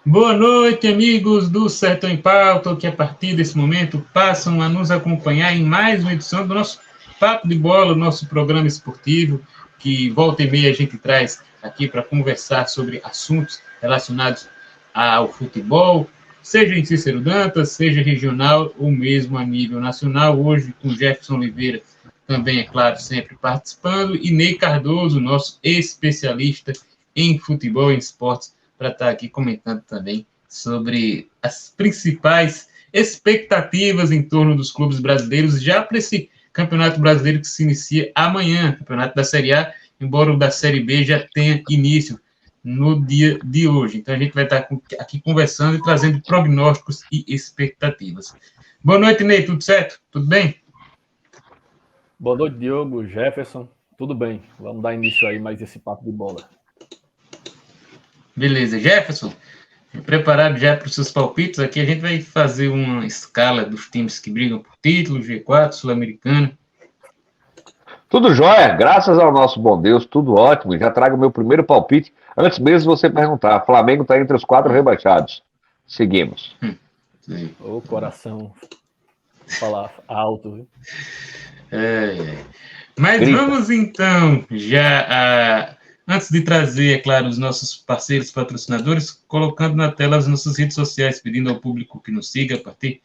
Boa noite, amigos do Sertão em Pauta, que a partir desse momento passam a nos acompanhar em mais uma edição do nosso Papo de Bola, nosso programa esportivo, que volta e meia a gente traz aqui para conversar sobre assuntos relacionados ao futebol, seja em Cícero Dantas, seja regional ou mesmo a nível nacional. Hoje com Jefferson Oliveira, também, é claro, sempre participando, e Ney Cardoso, nosso especialista em futebol e em esportes, para estar aqui comentando também sobre as principais expectativas em torno dos clubes brasileiros, já para esse Campeonato Brasileiro que se inicia amanhã, Campeonato da Série A, embora o da Série B já tenha início no dia de hoje. Então a gente vai estar aqui conversando e trazendo prognósticos e expectativas. Boa noite, Ney, tudo certo? Tudo bem? Boa noite, Diogo, Jefferson, tudo bem? Vamos dar início aí mais esse papo de bola. Beleza, Jefferson, preparado já para os seus palpites? Aqui a gente vai fazer uma escala dos times que brigam por título, G4, Sul-Americana. Tudo jóia, graças ao nosso bom Deus, tudo ótimo. Já trago o meu primeiro palpite. Antes mesmo de você perguntar, Flamengo está entre os 4 rebaixados. Seguimos. Ô, coração, falar alto, viu? Mas grita. Vamos então, já antes de trazer, é claro, os nossos parceiros patrocinadores, colocando na tela as nossas redes sociais, pedindo ao público que nos siga a partir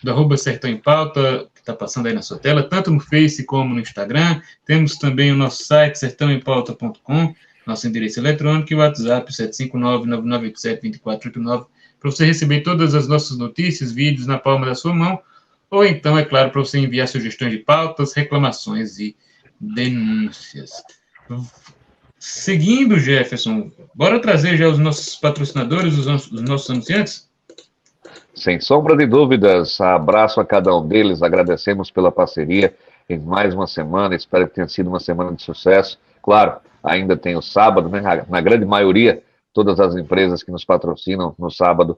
do @Sertão em Pauta, que está passando aí na sua tela, tanto no Face como no Instagram. Temos também o nosso site, sertãoempauta.com, nosso endereço eletrônico e o WhatsApp, 759-9987-2489, para você receber todas as nossas notícias, vídeos na palma da sua mão, ou então, é claro, para você enviar sugestões de pautas, reclamações e denúncias. Seguindo, Jefferson, bora trazer já os nossos patrocinadores, os nossos anunciantes? Sem sombra de dúvidas, abraço a cada um deles, agradecemos pela parceria em mais uma semana, espero que tenha sido uma semana de sucesso. Claro, ainda tem o sábado, né? Na grande maioria, todas as empresas que nos patrocinam no sábado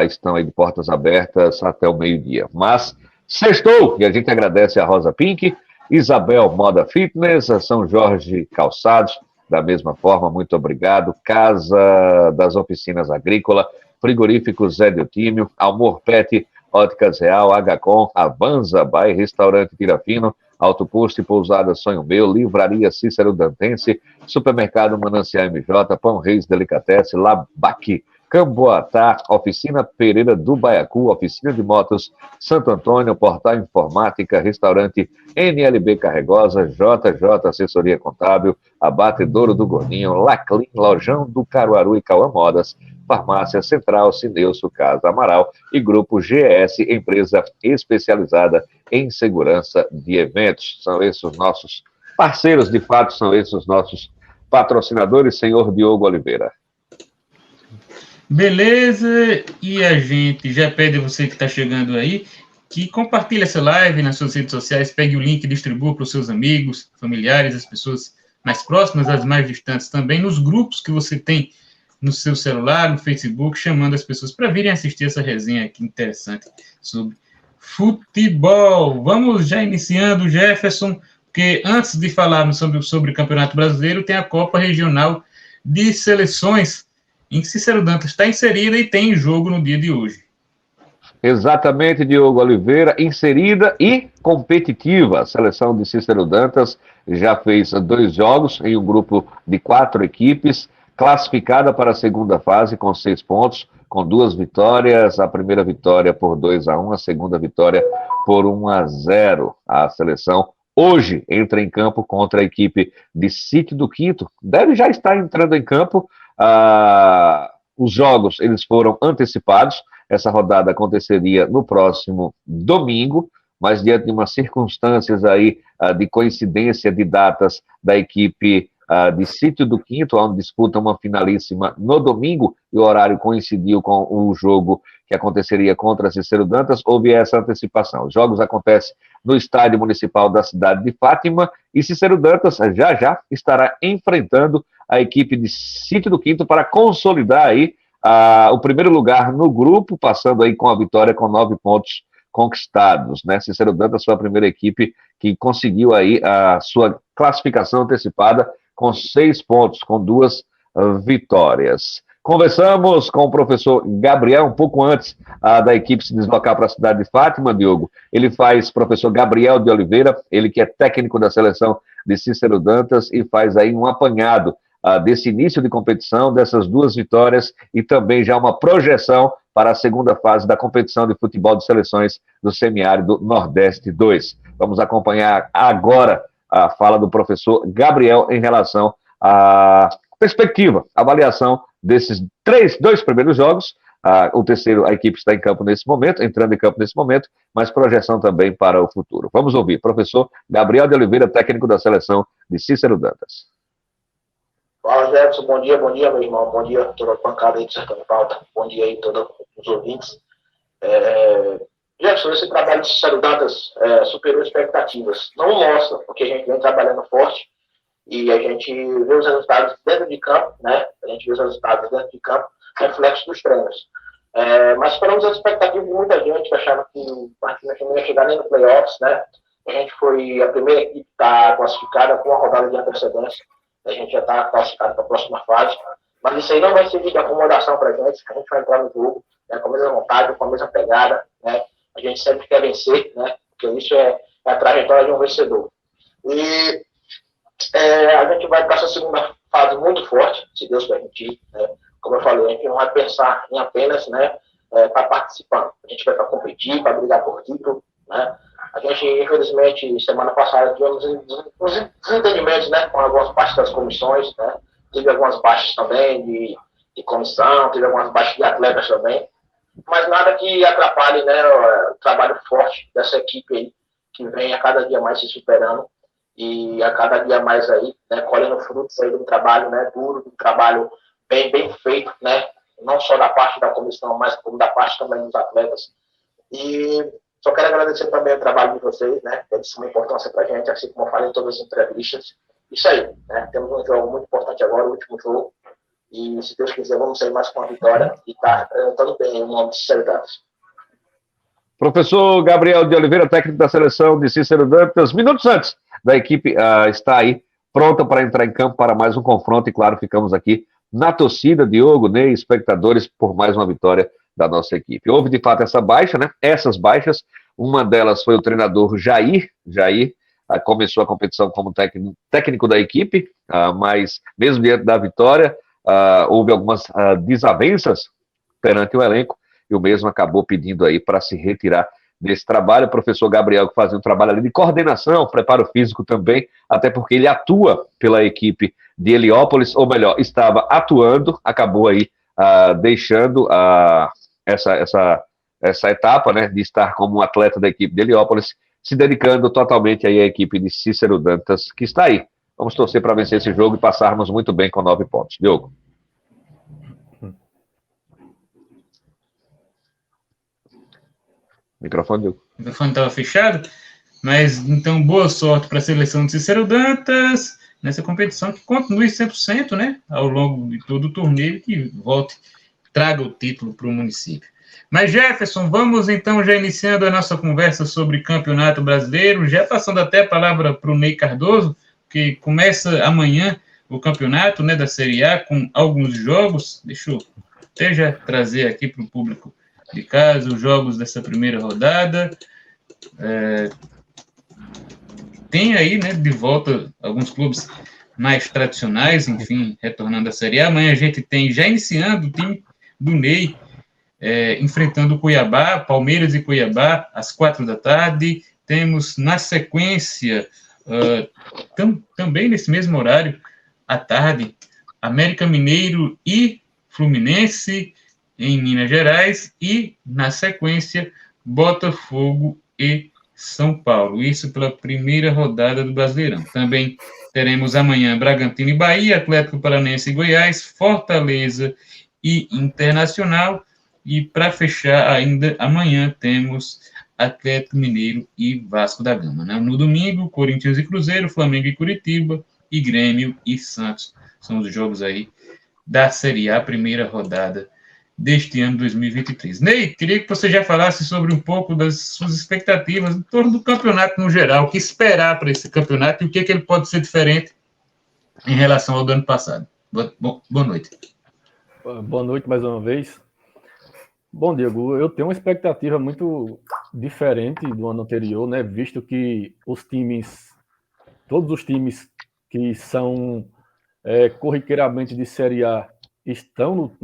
estão aí de portas abertas até o meio-dia. Mas sextou, e a gente agradece a Rosa Pink, Isabel Moda Fitness, a São Jorge Calçados, da mesma forma, muito obrigado, Casa das Oficinas Agrícola, Frigorífico Zé Deltímio, Amor Pet, Óticas Real, Hcom, Avanza, By Restaurante Tirafino, Alto Posto e Pousada Sonho Meu, Livraria Cícero Dantense, Supermercado Manancial MJ, Pão Reis Delicatessen, Labaque, Camboatá, Oficina Pereira do Baiacu, Oficina de Motos Santo Antônio, Portal Informática, Restaurante NLB Carregosa, JJ Assessoria Contábil, Abatedouro do Gordinho, Laclin, Lojão do Caruaru e Cauã Modas, Farmácia Central, Cineuço Casa Amaral e Grupo GS, empresa especializada em segurança de eventos. São esses os nossos parceiros, de fato, são esses os nossos patrocinadores, senhor Diogo Oliveira. Beleza, e a gente já pede a você que está chegando aí, que compartilhe essa live nas suas redes sociais, pegue o link e distribua para os seus amigos, familiares, as pessoas mais próximas, as mais distantes também, nos grupos que você tem no seu celular, no Facebook, chamando as pessoas para virem assistir essa resenha aqui interessante sobre futebol. Vamos já iniciando, Jefferson, porque antes de falarmos sobre o Campeonato Brasileiro, tem a Copa Regional de Seleções, em que Cícero Dantas está inserida e tem jogo no dia de hoje. Exatamente, Diogo Oliveira, inserida e competitiva. A seleção de Cícero Dantas já fez 2 jogos em um grupo de 4 equipes, classificada para a segunda fase com 6 pontos, com 2 vitórias, a primeira vitória por 2-1, a segunda vitória por 1-0. A seleção hoje entra em campo contra a equipe de Sítio do Quinto, deve já estar entrando em campo. Os jogos eles foram antecipados, essa rodada aconteceria no próximo domingo, mas diante de umas circunstâncias aí de coincidência de datas da equipe de Sítio do Quinto, onde disputa uma finalíssima no domingo, e o horário coincidiu com o jogo que aconteceria contra Cícero Dantas, houve essa antecipação. Os jogos acontecem no Estádio Municipal da cidade de Fátima, e Cícero Dantas já estará enfrentando a equipe de Sítio do Quinto para consolidar aí o primeiro lugar no grupo, passando aí com a vitória com 9 pontos conquistados, né? Cícero Dantas foi a primeira equipe que conseguiu aí a sua classificação antecipada com 6 pontos, com 2 vitórias. Conversamos com o professor Gabriel um pouco antes da equipe se deslocar para a cidade de Fátima, Diogo. Ele faz professor Gabriel de Oliveira, ele que é técnico da seleção de Cícero Dantas e faz aí um apanhado desse início de competição, dessas 2 vitórias e também já uma projeção para a segunda fase da competição de futebol de seleções do Semiárido Nordeste 2. Vamos acompanhar agora a fala do professor Gabriel em relação à perspectiva, avaliação desses 2 primeiros jogos. O terceiro, a equipe está em campo nesse momento, entrando em campo nesse momento, mas projeção também para o futuro. Vamos ouvir, professor Gabriel de Oliveira, técnico da seleção de Cícero Dantas. Fala, Jefferson, bom dia, meu irmão, bom dia a toda a bancada aí do Sertão em Pauta, bom dia aí a todos os ouvintes. Jefferson, esse trabalho de Cícero Dantas superou expectativas, não mostra, porque a gente vem trabalhando forte e a gente vê os resultados dentro de campo, né? A gente vê os resultados dentro de campo, reflexo dos treinos. Mas superamos as expectativas de muita gente que achava que a gente não ia chegar nem no playoffs, né? A gente foi a primeira equipe que está classificada com uma rodada de antecedência. A gente já está classificado para a próxima fase. Mas isso aí não vai servir de acomodação para a gente vai entrar no jogo, né, com a mesma vontade, com a mesma pegada, né? A gente sempre quer vencer, né? Porque isso é a trajetória de um vencedor. E a gente vai para essa segunda fase muito forte, se Deus permitir, né? Como eu falei, a gente não vai pensar em apenas, né, para participar. A gente vai para competir, para brigar por título, né? A gente, infelizmente, semana passada tivemos uns desentendimentos, né, com algumas partes das comissões, né? Teve algumas baixas também de comissão, teve algumas baixas de atletas também, mas nada que atrapalhe, né, o trabalho forte dessa equipe aí, que vem a cada dia mais se superando e a cada dia mais aí, né, colhendo frutos aí de um trabalho, né, duro, de um trabalho bem feito, né, não só da parte da comissão, mas como da parte também dos atletas. E só quero agradecer também o trabalho de vocês, né, que é de suma importância para a gente, assim como eu falei em todas as entrevistas. Isso aí, né, temos um jogo muito importante agora, o último jogo, e se Deus quiser vamos sair mais com a vitória e tá representando bem o nome de Cícero Dantas. Professor Gabriel de Oliveira, técnico da seleção de Cícero Dantas, minutos antes da equipe está aí pronta para entrar em campo para mais um confronto e, claro, ficamos aqui na torcida, Diogo, Ney, espectadores, por mais uma vitória da nossa equipe. Houve, de fato, essa baixa, né? Essas baixas, uma delas foi o treinador Jair começou a competição como técnico da equipe, mas mesmo diante da vitória, houve algumas desavenças perante o elenco, e o mesmo acabou pedindo aí para se retirar desse trabalho. O professor Gabriel, que fazia um trabalho ali de coordenação, preparo físico também, até porque ele atua pela equipe de Heliópolis, ou melhor, estava atuando, acabou aí deixando essa etapa, né, de estar como um atleta da equipe de Heliópolis, se dedicando totalmente aí à equipe de Cícero Dantas, que está aí. Vamos torcer para vencer esse jogo e passarmos muito bem com 9 pontos. Diogo. Microfone, Diogo. O microfone estava fechado, mas então boa sorte para a seleção de Cícero Dantas nessa competição, que continue 100%, né, ao longo de todo o torneio, que volte, traga o título para o município. Mas, Jefferson, vamos então já iniciando a nossa conversa sobre Campeonato Brasileiro, já passando até a palavra para o Ney Cardoso, que começa amanhã o campeonato, né, da Série A, com alguns jogos. Deixa eu até já trazer aqui para o público de casa os jogos dessa primeira rodada. Tem aí, né, de volta alguns clubes mais tradicionais, enfim, retornando à Série A. Amanhã a gente tem, já iniciando, o time do Ney enfrentando o Cuiabá, Palmeiras e Cuiabá, às 16h. Temos, na sequência, também nesse mesmo horário, à tarde, América Mineiro e Fluminense, em Minas Gerais, e, na sequência, Botafogo e São Paulo. Isso pela primeira rodada do Brasileirão. Também teremos amanhã Bragantino e Bahia, Atlético Paranaense e Goiás, Fortaleza e Internacional. E, para fechar ainda, amanhã temos Atlético Mineiro e Vasco da Gama, né? No domingo, Corinthians e Cruzeiro, Flamengo e Curitiba, e Grêmio e Santos. São os jogos aí da Série A, primeira rodada deste ano 2023. Ney, queria que você já falasse sobre um pouco das suas expectativas em torno do campeonato no geral, o que esperar para esse campeonato e o que ele pode ser diferente em relação ao do ano passado. Boa noite. Boa noite mais uma vez. Bom, Diego, eu tenho uma expectativa muito diferente do ano anterior, né? Visto que todos os times que são corriqueiramente de Série A estão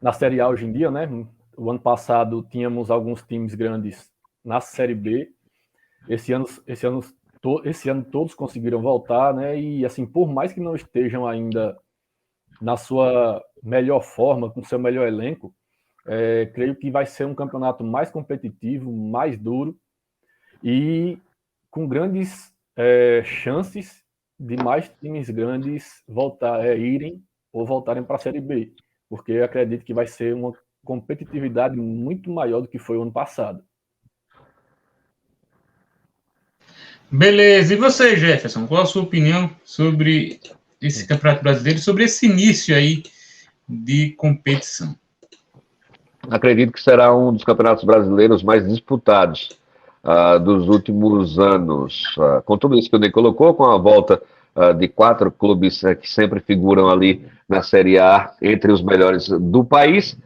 na Série A hoje em dia, né? O ano passado tínhamos alguns times grandes na Série B. Esse ano todos conseguiram voltar, né? E assim, por mais que não estejam ainda na sua melhor forma, com seu melhor elenco, creio que vai ser um campeonato mais competitivo, mais duro e com grandes chances de mais times grandes voltarem para a Série B, porque eu acredito que vai ser uma competitividade muito maior do que foi o ano passado. Beleza, e você, Jefferson, qual a sua opinião sobre esse Campeonato Brasileiro, sobre esse início aí de competição? Acredito que será um dos campeonatos brasileiros mais disputados dos últimos anos. Com tudo isso que o Ney colocou, com a volta de 4 clubes que sempre figuram ali na Série A entre os melhores do país.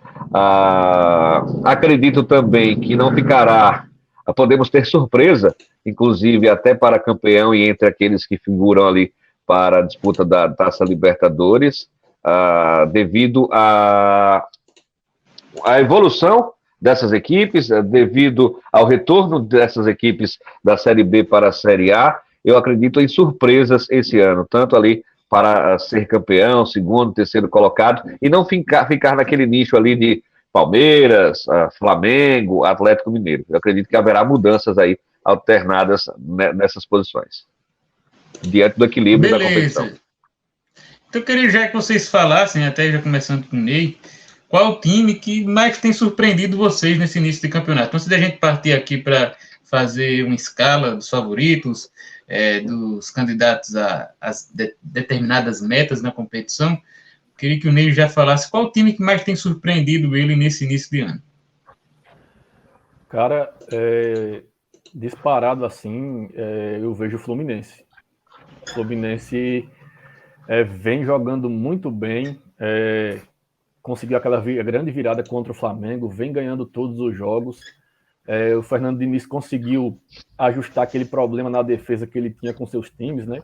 Acredito também que não ficará, podemos ter surpresa, inclusive até para campeão e entre aqueles que figuram ali para a disputa da Taça Libertadores, devido à evolução dessas equipes, devido ao retorno dessas equipes da Série B para a Série A. Eu acredito em surpresas esse ano, tanto ali para ser campeão, segundo, terceiro colocado, e não ficar naquele nicho ali de Palmeiras, Flamengo, Atlético Mineiro. Eu acredito que haverá mudanças aí alternadas nessas posições, diante do equilíbrio da competição. Então, eu queria já que vocês falassem, até já começando com o Ney, qual o time que mais tem surpreendido vocês nesse início de campeonato? Antes da gente partir aqui para fazer uma escala dos favoritos, dos candidatos a determinadas metas na competição, queria que o Ney já falasse qual o time que mais tem surpreendido ele nesse início de ano. Cara, disparado assim, eu vejo o Fluminense. O Fluminense vem jogando muito bem, conseguiu aquela grande virada contra o Flamengo, vem ganhando todos os jogos. O Fernando Diniz conseguiu ajustar aquele problema na defesa que ele tinha com seus times, né?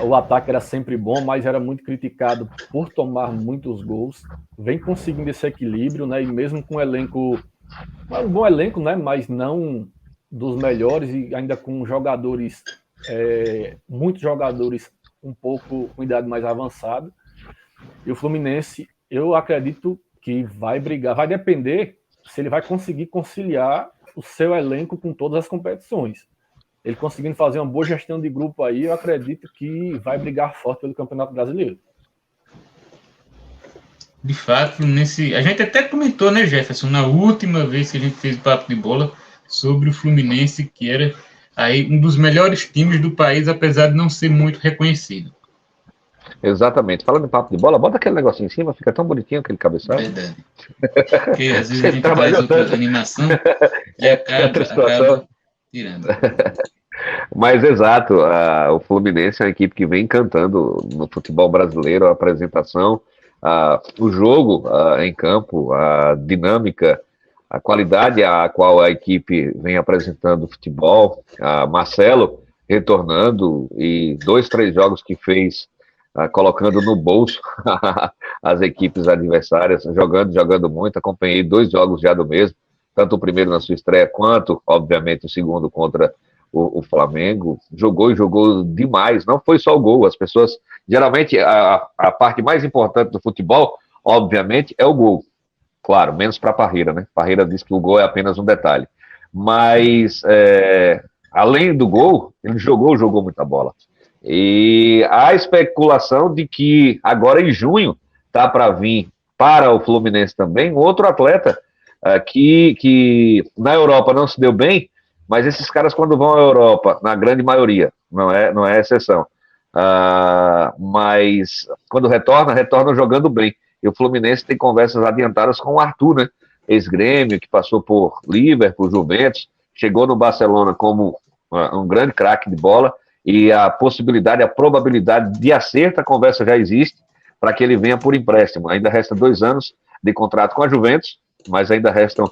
O ataque era sempre bom, mas era muito criticado por tomar muitos gols. Vem conseguindo esse equilíbrio, né? E mesmo com um bom elenco, né? Mas não dos melhores e ainda com jogadores, muitos jogadores um pouco com idade mais avançada. E o Fluminense, eu acredito que vai brigar, vai depender se ele vai conseguir conciliar o seu elenco com todas as competições. Ele conseguindo fazer uma boa gestão de grupo aí, eu acredito que vai brigar forte pelo Campeonato Brasileiro. De fato, a gente até comentou, né, Jefferson, na última vez que a gente fez o Papo de Bola, sobre o Fluminense, que era aí um dos melhores times do país, apesar de não ser muito reconhecido. Exatamente. Falando em papo de bola, bota aquele negocinho em cima, fica tão bonitinho aquele cabeçado. Verdade. Porque às vezes a gente faz outra animação e acaba tirando. Mas exato, o Fluminense é uma equipe que vem encantando no futebol brasileiro, a apresentação, o jogo em campo, a dinâmica, a qualidade a qual a equipe vem apresentando o futebol. Marcelo retornando e 2, 3 jogos que fez colocando no bolso as equipes adversárias, jogando muito. Acompanhei 2 jogos já do mesmo, tanto o primeiro na sua estreia, quanto, obviamente, o segundo contra o Flamengo. Jogou demais, não foi só o gol. As pessoas, geralmente, a parte mais importante do futebol, obviamente, é o gol. Claro, menos para a Parreira, né? Parreira diz que o gol é apenas um detalhe. Mas, além do gol, ele jogou muita bola. E há especulação de que agora em junho tá para vir para o Fluminense também um outro atleta que na Europa não se deu bem, mas esses caras quando vão à Europa, na grande maioria, não é exceção, mas quando retornam jogando bem. E o Fluminense tem conversas adiantadas com o Arthur, né? Ex-Grêmio, que passou por Liverpool, Juventus, chegou no Barcelona como um grande craque de bola. E a possibilidade, a probabilidade de acerto, a conversa já existe, para que ele venha por empréstimo. Ainda resta 2 anos de contrato com a Juventus, mas ainda restam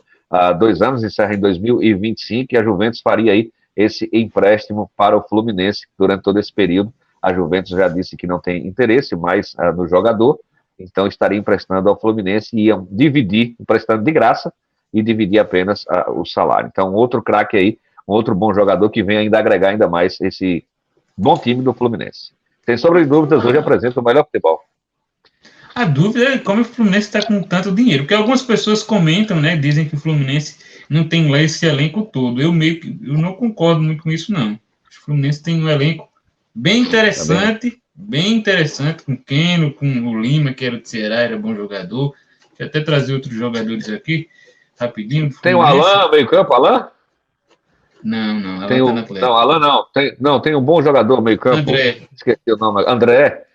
2 anos, encerra em 2025, e a Juventus faria aí esse empréstimo para o Fluminense durante todo esse período. A Juventus já disse que não tem interesse mais no jogador, então estaria emprestando ao Fluminense e iam dividir, emprestando de graça, e dividir apenas o salário. Então, outro craque aí, um outro bom jogador que vem ainda agregar ainda mais esse bom time do Fluminense. Sem sombra de dúvidas, hoje apresenta o melhor futebol. A dúvida é como o Fluminense está com tanto dinheiro, porque algumas pessoas comentam, né, dizem que o Fluminense não tem lá esse elenco todo. Eu não concordo muito com isso, não. O Fluminense tem um elenco bem interessante, com o Keno, com o Lima, que era do Ceará, era bom jogador. Deixa eu até trazer outros jogadores aqui, rapidinho. Tem o Alan, meio campo, Alan? Não, Alan tem tá na Atlético. Não, Alan não. Tem um bom jogador meio campo. André. Esqueci o nome. André,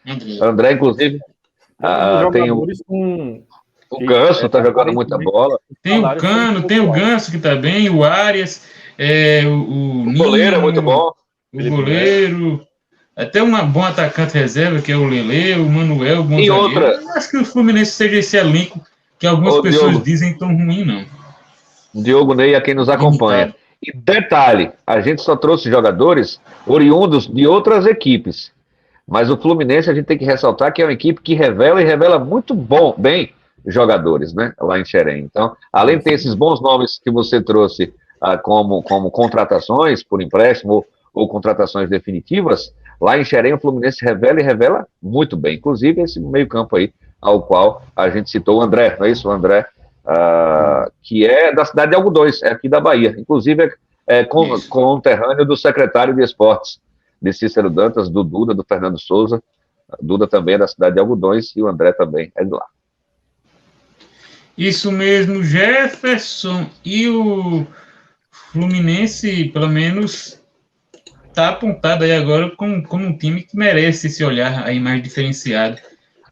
inclusive. Tem o Ganso, tá jogando muita bola. Tem o Cano, tem o Ganso que tá bem, o Arias, o goleiro é muito bom. O goleiro, até um bom atacante reserva, que é o Lele, o Manuel, o bom e zagueiro. outra. Eu não acho que o Fluminense seja esse elenco que algumas pessoas Diogo. dizem tão ruim, não. Diogo Ney, a quem nos acompanha. E detalhe, a gente só trouxe jogadores oriundos de outras equipes. Mas o Fluminense, a gente tem que ressaltar que é uma equipe que revela muito bem jogadores, né? Lá em Xerém. Então, além de ter esses bons nomes que você trouxe como contratações por empréstimo ou contratações definitivas, lá em Xerém o Fluminense revela muito bem. Inclusive esse meio campo aí, ao qual a gente citou o André, não é isso? O André, que é da cidade de Algodões, é aqui da Bahia. Inclusive é conterrâneo do secretário de Esportes, de Cícero Dantas, do Duda, do Fernando Souza. Duda também é da cidade de Algodões e o André também é de lá. Isso mesmo, Jefferson. E o Fluminense, pelo menos, está apontado aí agora como um time que merece esse olhar aí mais diferenciado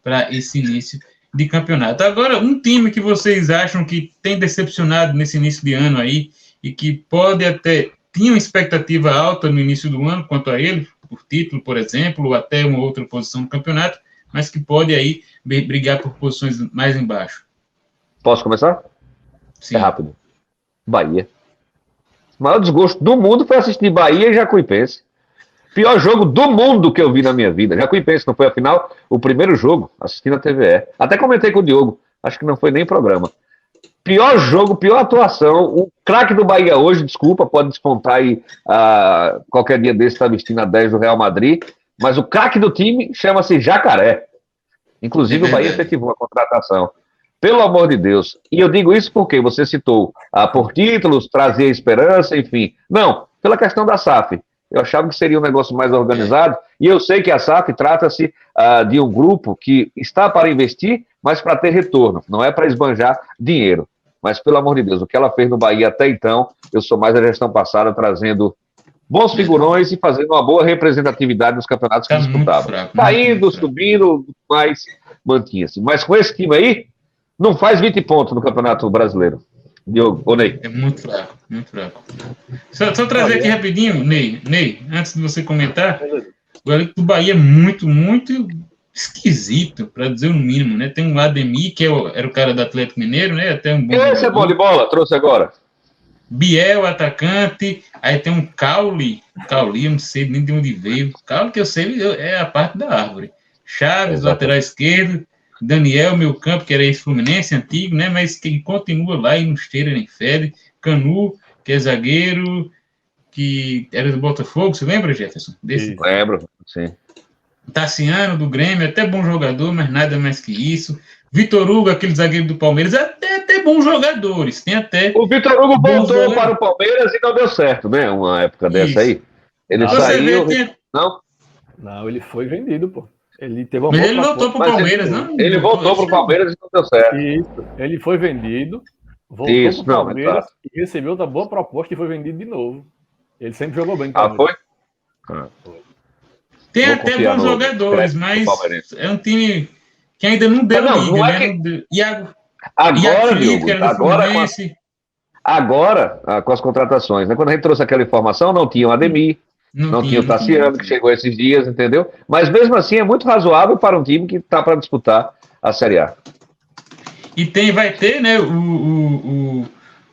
para esse início de campeonato. Agora, um time que vocês acham que tem decepcionado nesse início de ano aí e que pode até... tinha uma expectativa alta no início do ano quanto a ele, por título, por exemplo, ou até uma outra posição no campeonato, mas que pode aí brigar por posições mais embaixo. Posso começar? Sim. É rápido. Bahia. O maior desgosto do mundo foi assistir Bahia e Jacuipense. Pior jogo do mundo que eu vi na minha vida. Jacuipense não foi a final, o primeiro jogo, assistindo a TVE. Até comentei com o Diogo, acho que não foi nem programa. Pior jogo, pior atuação. O craque do Bahia hoje, desculpa, pode despontar aí qualquer dia desse, está vestindo a 10 do Real Madrid, mas o craque do time chama-se Jacaré. Inclusive o Bahia efetivou uma contratação. Pelo amor de Deus. E eu digo isso porque você citou por títulos, trazer esperança, enfim. Não, pela questão da SAF. Eu achava que seria um negócio mais organizado, e eu sei que a SAF trata-se de um grupo que está para investir, mas para ter retorno, não é para esbanjar dinheiro. Mas, pelo amor de Deus, o que ela fez no Bahia até então, eu sou mais a gestão passada, trazendo bons figurões e fazendo uma boa representatividade nos campeonatos que disputava. Caindo, subindo, mas mantinha-se. Mas com esse time aí, não faz 20 pontos no Campeonato Brasileiro. Diogo, Ney. É muito fraco, muito fraco. Só trazer aqui rapidinho, Ney, antes de você comentar, o elenco do Bahia é muito, muito esquisito, para dizer o mínimo, né? Tem um Ademir, que era o cara do Atlético Mineiro, né? Até um bom Esse é bom de bola, trouxe agora. Biel, atacante, aí tem um Cauli, eu não sei nem de onde veio. Cauli, que eu sei, é a parte da árvore. Chaves, lateral esquerdo, Daniel, meu campo, que era ex-Fluminense, antigo, né? Mas que continua lá e não cheira nem fede. Canu, que é zagueiro, que era do Botafogo, você lembra, Jefferson? Lembro, sim. Tassiano, do Grêmio, até bom jogador, mas nada mais que isso. Vitor Hugo, aquele zagueiro do Palmeiras, até bons jogadores. Tem até. O Vitor Hugo voltou para o Palmeiras e não deu certo, né? Uma época dessa aí. Ele saiu. Não, ele foi vendido, pô. Ele teve uma mas ele voltou para o Palmeiras, não? Ele voltou para o Palmeiras e não deu certo. Isso. Ele foi vendido, voltou para o Palmeiras e recebeu outra boa proposta e foi vendido de novo. Ele sempre jogou bem. Foi? Tem até bons jogadores, mas é um time que ainda não deu liga, né? Agora, Diogo, agora com as contratações, né? Quando a gente trouxe aquela informação, não tinha o Ademir, Não tinha o Tassiano, que chegou esses dias, entendeu? Mas mesmo assim é muito razoável para um time que está para disputar a Série A. E vai ter, né, o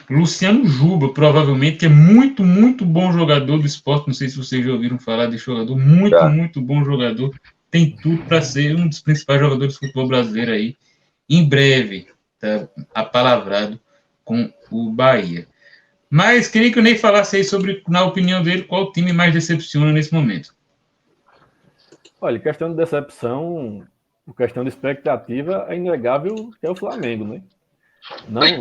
Luciano Juba, provavelmente, que é muito, muito bom jogador do Sport. Não sei se vocês já ouviram falar desse jogador. Muito, muito bom jogador. Tem tudo para ser um dos principais jogadores do futebol brasileiro aí. Em breve, tá apalavrado com o Bahia. Mas queria que o Ney falasse aí sobre, na opinião dele, qual time mais decepciona nesse momento. Olha, questão de decepção, questão de expectativa, é inegável que é o Flamengo, né?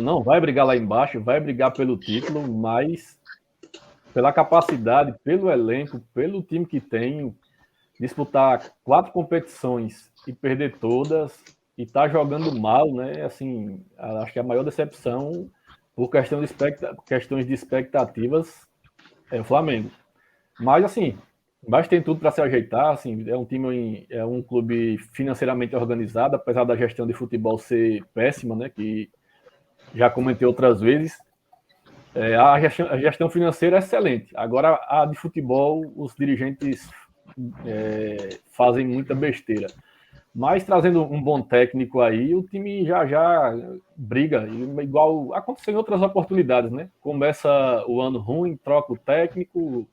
Não vai brigar lá embaixo, vai brigar pelo título, mas pela capacidade, pelo elenco, pelo time que tem, disputar 4 competições e perder todas e tá jogando mal, né? Assim, acho que a maior decepção por questões de expectativas é o Flamengo. Mas, assim, tem tudo para se ajeitar, assim, é um clube financeiramente organizado, apesar da gestão de futebol ser péssima, né? Que já comentei outras vezes. A gestão financeira é excelente. Agora, a de futebol, os dirigentes fazem muita besteira. Mas trazendo um bom técnico aí, o time já briga, igual aconteceu em outras oportunidades, né? Começa o ano ruim, troca o técnico,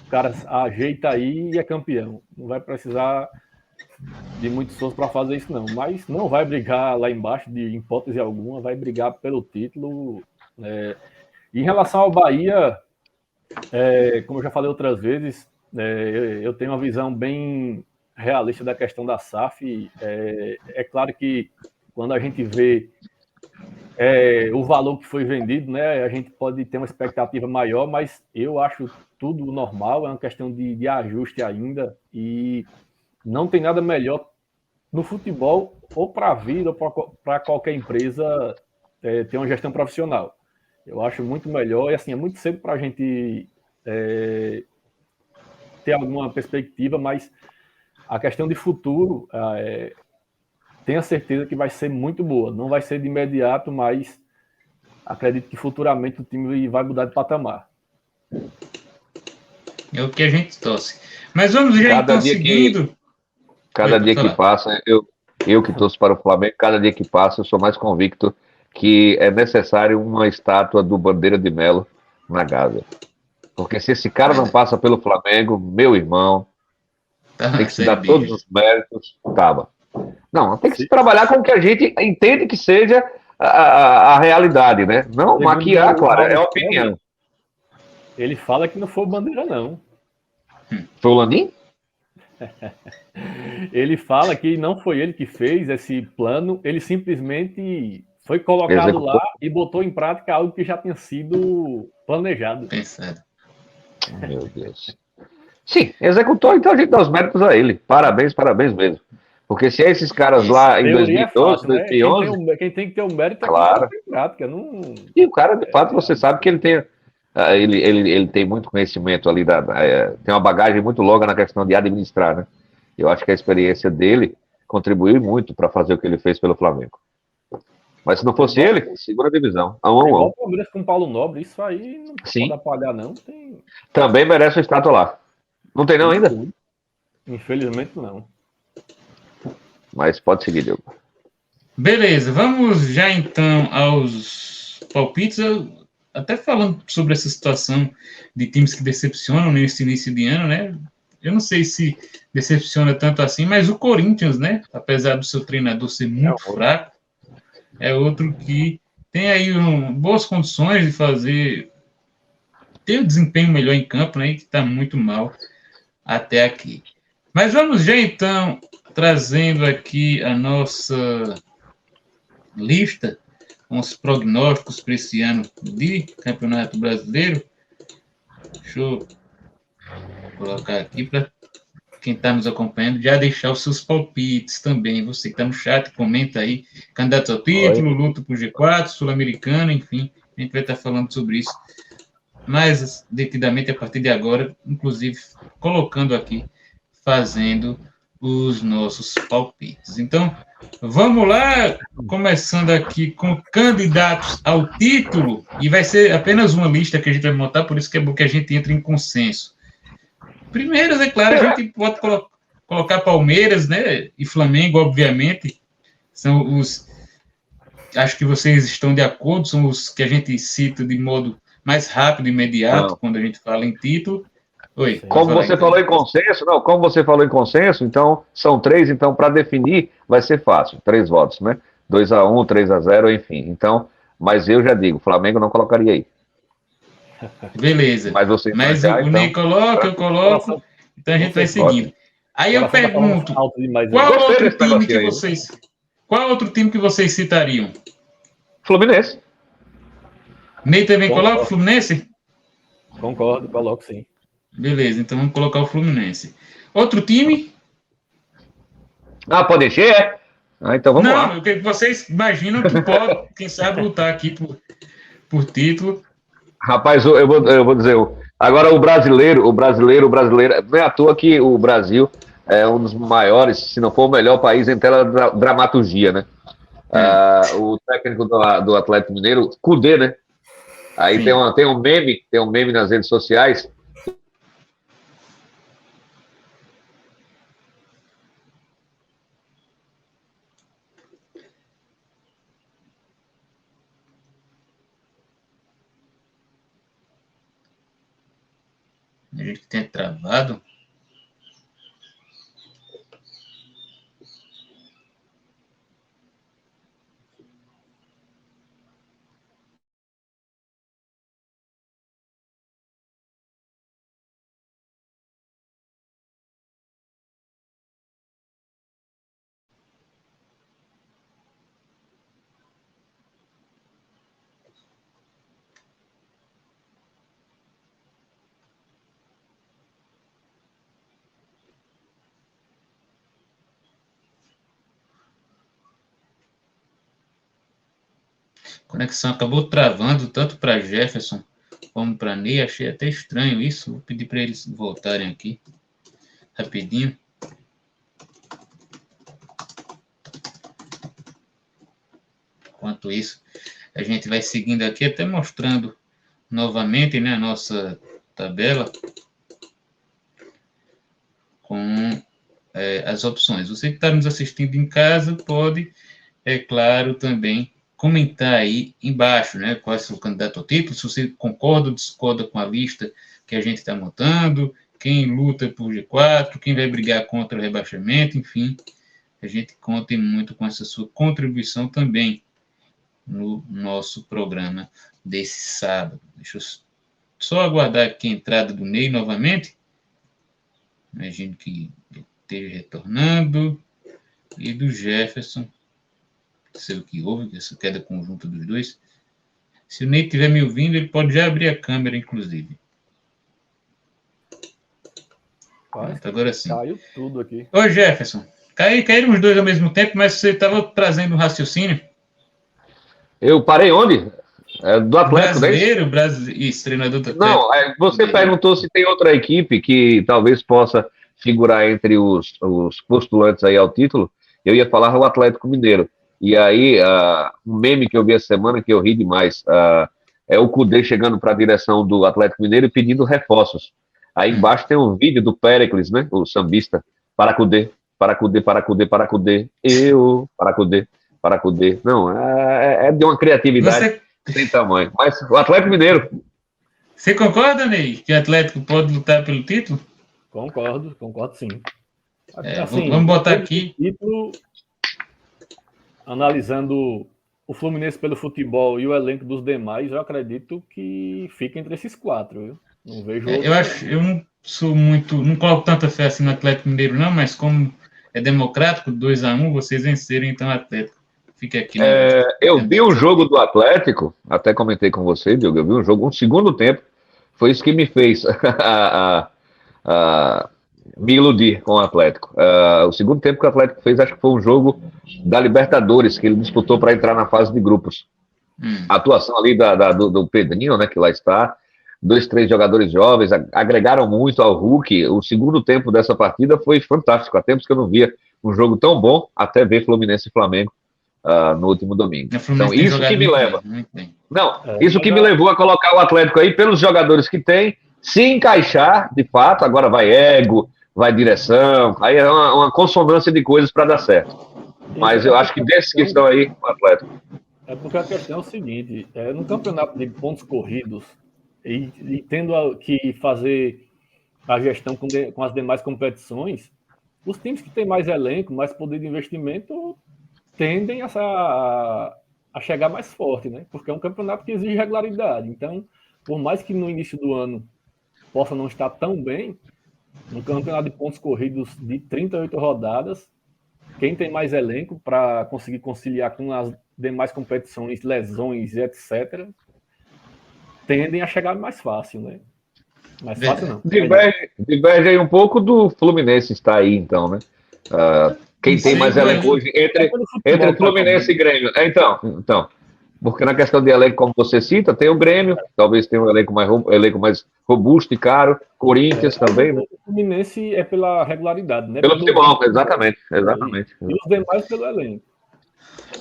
o cara ajeita aí e é campeão. Não vai precisar de muito esforço para fazer isso, não. Mas não vai brigar lá embaixo, de hipótese alguma, vai brigar pelo título. Em relação ao Bahia, como eu já falei outras vezes, eu tenho uma visão bem realista da questão da SAF. É claro que quando a gente vê o valor que foi vendido, né, a gente pode ter uma expectativa maior, mas eu acho tudo normal, é uma questão de ajuste ainda, e não tem nada melhor no futebol, ou para a vida, ou para qualquer empresa, ter uma gestão profissional. Eu acho muito melhor, e assim, é muito cedo para a gente ter alguma perspectiva, mas a questão de futuro, tenho certeza que vai ser muito boa. Não vai ser de imediato, mas acredito que futuramente o time vai mudar de patamar. É o que a gente torce. Mas vamos já então seguindo. Cada dia que passa, eu que torço para o Flamengo, cada dia que passa eu sou mais convicto que é necessário uma estátua do Bandeira de Melo na Gávea. Porque se esse cara não passa pelo Flamengo, meu irmão, tem que se dar todos os méritos. Não, tem que se trabalhar com o que a gente entende que seja a realidade, né? Não maquiar, claro, é opinião. Ele fala que não foi o Bandeira, não. Foi o Landim? Ele fala que não foi ele que fez esse plano, ele simplesmente foi colocado lá e botou em prática algo que já tinha sido planejado. Pensado. Meu Deus. Sim, executou, então a gente dá os méritos a ele. Parabéns mesmo. Porque se esses caras lá em 2012, 2011... Né? Quem tem que ter o mérito é claro. Em prática. Não... E o cara, de fato, você sabe que ele tem... Ele tem muito conhecimento ali, tem uma bagagem muito longa na questão de administrar, né? Eu acho que a experiência dele contribuiu muito para fazer o que ele fez pelo Flamengo. Mas se não fosse ele, segunda divisão. Igual o Palmeiras com o Paulo Nobre, isso aí não pode apagar, não. Também merece uma estátua lá. Não tem não ainda? Infelizmente não. Mas pode seguir, Diogo. Beleza, vamos já então aos palpites. Até falando sobre essa situação de times que decepcionam nesse início de ano, né? Eu não sei se decepciona tanto assim, mas o Corinthians, né? Apesar do seu treinador ser muito fraco, é outro que tem aí boas condições de ter um desempenho melhor em campo, né? E que está muito mal até aqui. Mas vamos já então trazendo aqui a nossa lista com os prognósticos para esse ano de Campeonato Brasileiro. Deixa eu colocar aqui para quem está nos acompanhando já deixar os seus palpites também. Você que está no chat, comenta aí. Candidato ao título, luta por G4, Sul-Americana, enfim. A gente vai estar falando sobre isso mais detidamente a partir de agora, inclusive colocando aqui, fazendo os nossos palpites. Então, vamos lá, começando aqui com candidatos ao título, e vai ser apenas uma lista que a gente vai montar, por isso que é bom que a gente entre em consenso. Primeiras, é claro, a gente pode colocar Palmeiras, né? E Flamengo, obviamente. São os... Acho que vocês estão de acordo, são os que a gente cita de modo mais rápido e imediato, quando a gente fala em título. Oi. Como você falou em consenso, como você falou em consenso, então são 3, então para definir vai ser fácil, 3 votos, né? 2-1, 3-0, enfim. Então, mas eu já digo, Flamengo não colocaria aí. Beleza. Mas o Ney coloca, eu coloco, então a gente vai seguindo. Aí eu pergunto, qual outro time que vocês citariam? Fluminense. Ney também coloca o Fluminense? Concordo, coloco sim. Beleza, então vamos colocar o Fluminense. Outro time? Pode encher? Então vamos lá. Não, vocês imaginam que pode, quem sabe, lutar aqui por título. Rapaz, eu vou dizer, agora o brasileiro, não é à toa que o Brasil é um dos maiores, se não for o melhor país em teledramaturgia, né? O técnico do Atlético Mineiro, Kudê, né? Aí tem um meme nas redes sociais. A gente tem travado. A conexão acabou travando tanto para Jefferson como para Ney. Achei até estranho isso. Vou pedir para eles voltarem aqui rapidinho. Enquanto isso, a gente vai seguindo aqui, até mostrando novamente, né, a nossa tabela com as opções. Você que está nos assistindo em casa pode, é claro, também comentar aí embaixo, né, qual é o seu candidato ao título, se você concorda ou discorda com a lista que a gente está montando, quem luta por G4, quem vai brigar contra o rebaixamento, enfim, a gente conta muito com essa sua contribuição também no nosso programa desse sábado. Deixa eu só aguardar aqui a entrada do Ney novamente, imagino que ele esteja retornando, e do Jefferson, sei o que houve, essa queda conjunta dos dois. Se o Ney estiver me ouvindo, ele pode já abrir a câmera, inclusive. Agora sim. Caiu tudo aqui. Ô, Jefferson, caíram os dois ao mesmo tempo, mas você estava trazendo um raciocínio. Eu parei onde? Do Atlético, brasileiro, isso, treinador do Atlético. Não, você perguntou se tem outra equipe que talvez possa figurar entre os postulantes aí ao título. Eu ia falar o Atlético Mineiro. E aí, um meme que eu vi essa semana, que eu ri demais, é o Kudê chegando para a direção do Atlético Mineiro e pedindo reforços. Aí embaixo tem um vídeo do Péricles, né, o sambista, para Kudê, para Kudê, para Kudê, para Kudê, para Kudê, para Kudê. Não, é de uma criatividade sem tamanho. Mas o Atlético Mineiro... Você concorda, Ney, que o Atlético pode lutar pelo título? Concordo sim. Assim, vamos botar aqui... Título... Analisando o Fluminense pelo futebol e o elenco dos demais, eu acredito que fica entre esses 4, viu? Não vejo eu não sou muito, não coloco tanta fé assim no Atlético Mineiro, não, mas como é democrático, 2-1, vocês venceram, então o Atlético fica aqui. Eu vi um jogo do Atlético, até comentei com você, Diogo, eu vi um jogo, um segundo tempo, foi isso que me fez me iludir com o Atlético. O segundo tempo que o Atlético fez, acho que foi um jogo da Libertadores, que ele disputou para entrar na fase de grupos. A atuação ali do Pedrinho, né, que lá está, 2, 3 jogadores jovens, agregaram muito ao Hulk. O segundo tempo dessa partida foi fantástico. Há tempos que eu não via um jogo tão bom, até ver Fluminense e Flamengo no último domingo. Então, isso que me leva. Isso que me levou a colocar o Atlético aí, pelos jogadores que tem, Se encaixar, de fato, agora vai ego, vai direção, aí é uma consonância de coisas para dar certo. Mas eu acho que desses que estão aí, o Atlético. É porque a questão é o seguinte, no campeonato de pontos corridos, e tendo que fazer a gestão com as demais competições, os times que têm mais elenco, mais poder de investimento, tendem a chegar mais forte, né? Porque é um campeonato que exige regularidade. Então, por mais que no início do ano possa não estar tão bem, no campeonato de pontos corridos de 38 rodadas, quem tem mais elenco para conseguir conciliar com as demais competições, lesões, etc., tendem a chegar mais fácil, né? Mais fácil não. Diverge aí um pouco do Fluminense está aí, então, né? Quem tem mais elenco hoje entre Fluminense e Grêmio. Então, porque na questão de elenco, como você cita, tem o Grêmio, talvez tenha um elenco mais robusto e caro, Corinthians também, né? O Fluminense é pela regularidade, né? Pelo futebol, exatamente. E os demais pelo elenco.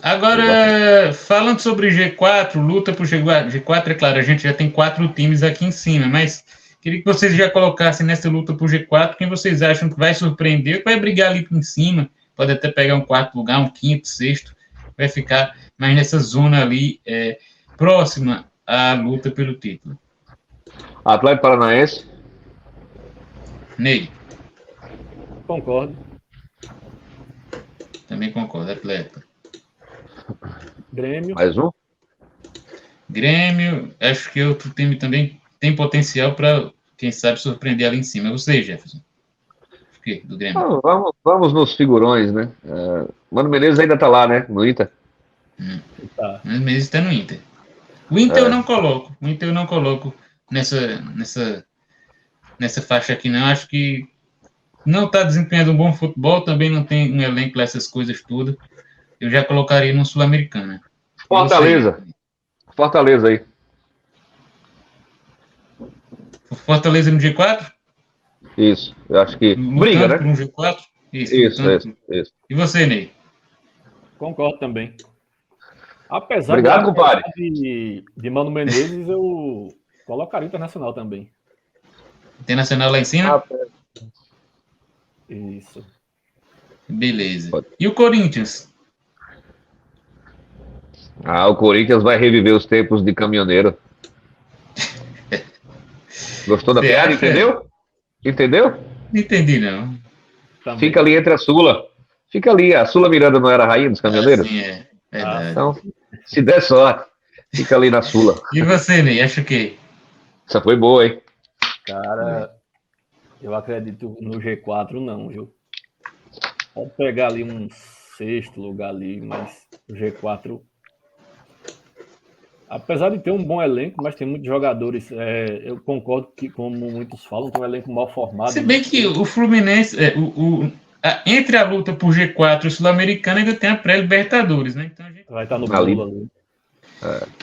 Agora, falando sobre G4, luta por G4, é claro, a gente já tem 4 times aqui em cima, mas queria que vocês já colocassem nessa luta por G4 quem vocês acham que vai surpreender, que vai brigar ali em cima, pode até pegar um 4º lugar, um 5º, 6º, vai ficar mais nessa zona ali próxima à luta pelo título. Atlético Paranaense. Ney. Concordo. Também concordo, Atlético. Grêmio. Mais um? Grêmio, acho que outro time também tem potencial para, quem sabe, surpreender ali em cima. Você, Jefferson? O quê? Do Grêmio? Vamos nos figurões, né? Mano Menezes ainda tá lá, né? No Inter. Tá. Mano Menezes está no Inter. O Inter eu não coloco. O Inter eu não coloco nessa faixa aqui, não. Acho que não está desempenhando um bom futebol, também não tem um elenco essas coisas todas. Eu já colocaria no Sul-Americana. Fortaleza aí. Fortaleza no G4? Isso, eu acho que briga, né? Por um G4? Isso. E você, Ney? Concordo também. Apesar Obrigado, compadre. de Mano Menezes, eu colocaria Internacional também. Internacional lá em cima? Isso. Beleza. E o Corinthians? O Corinthians vai reviver os tempos de caminhoneiro. Gostou da piada? Entendeu? Não entendi, não. Também. Fica ali entre a Sula. Fica ali. A Sula Miranda não era a rainha dos caminhoneiros? Sim, é verdade. Então, se der sorte, fica ali na Sula. E você, Ney? Acho que... Essa foi boa, hein? Cara, eu acredito no G4 não, viu? Pode pegar ali um 6º lugar ali, mas o G4... Apesar de ter um bom elenco, mas tem muitos jogadores, eu concordo que, como muitos falam, tem um elenco mal formado. Se bem que o Fluminense, entre a luta por G4 e o Sul-Americano, ainda tem a pré-Libertadores, né? Então a gente vai estar no bolo ali.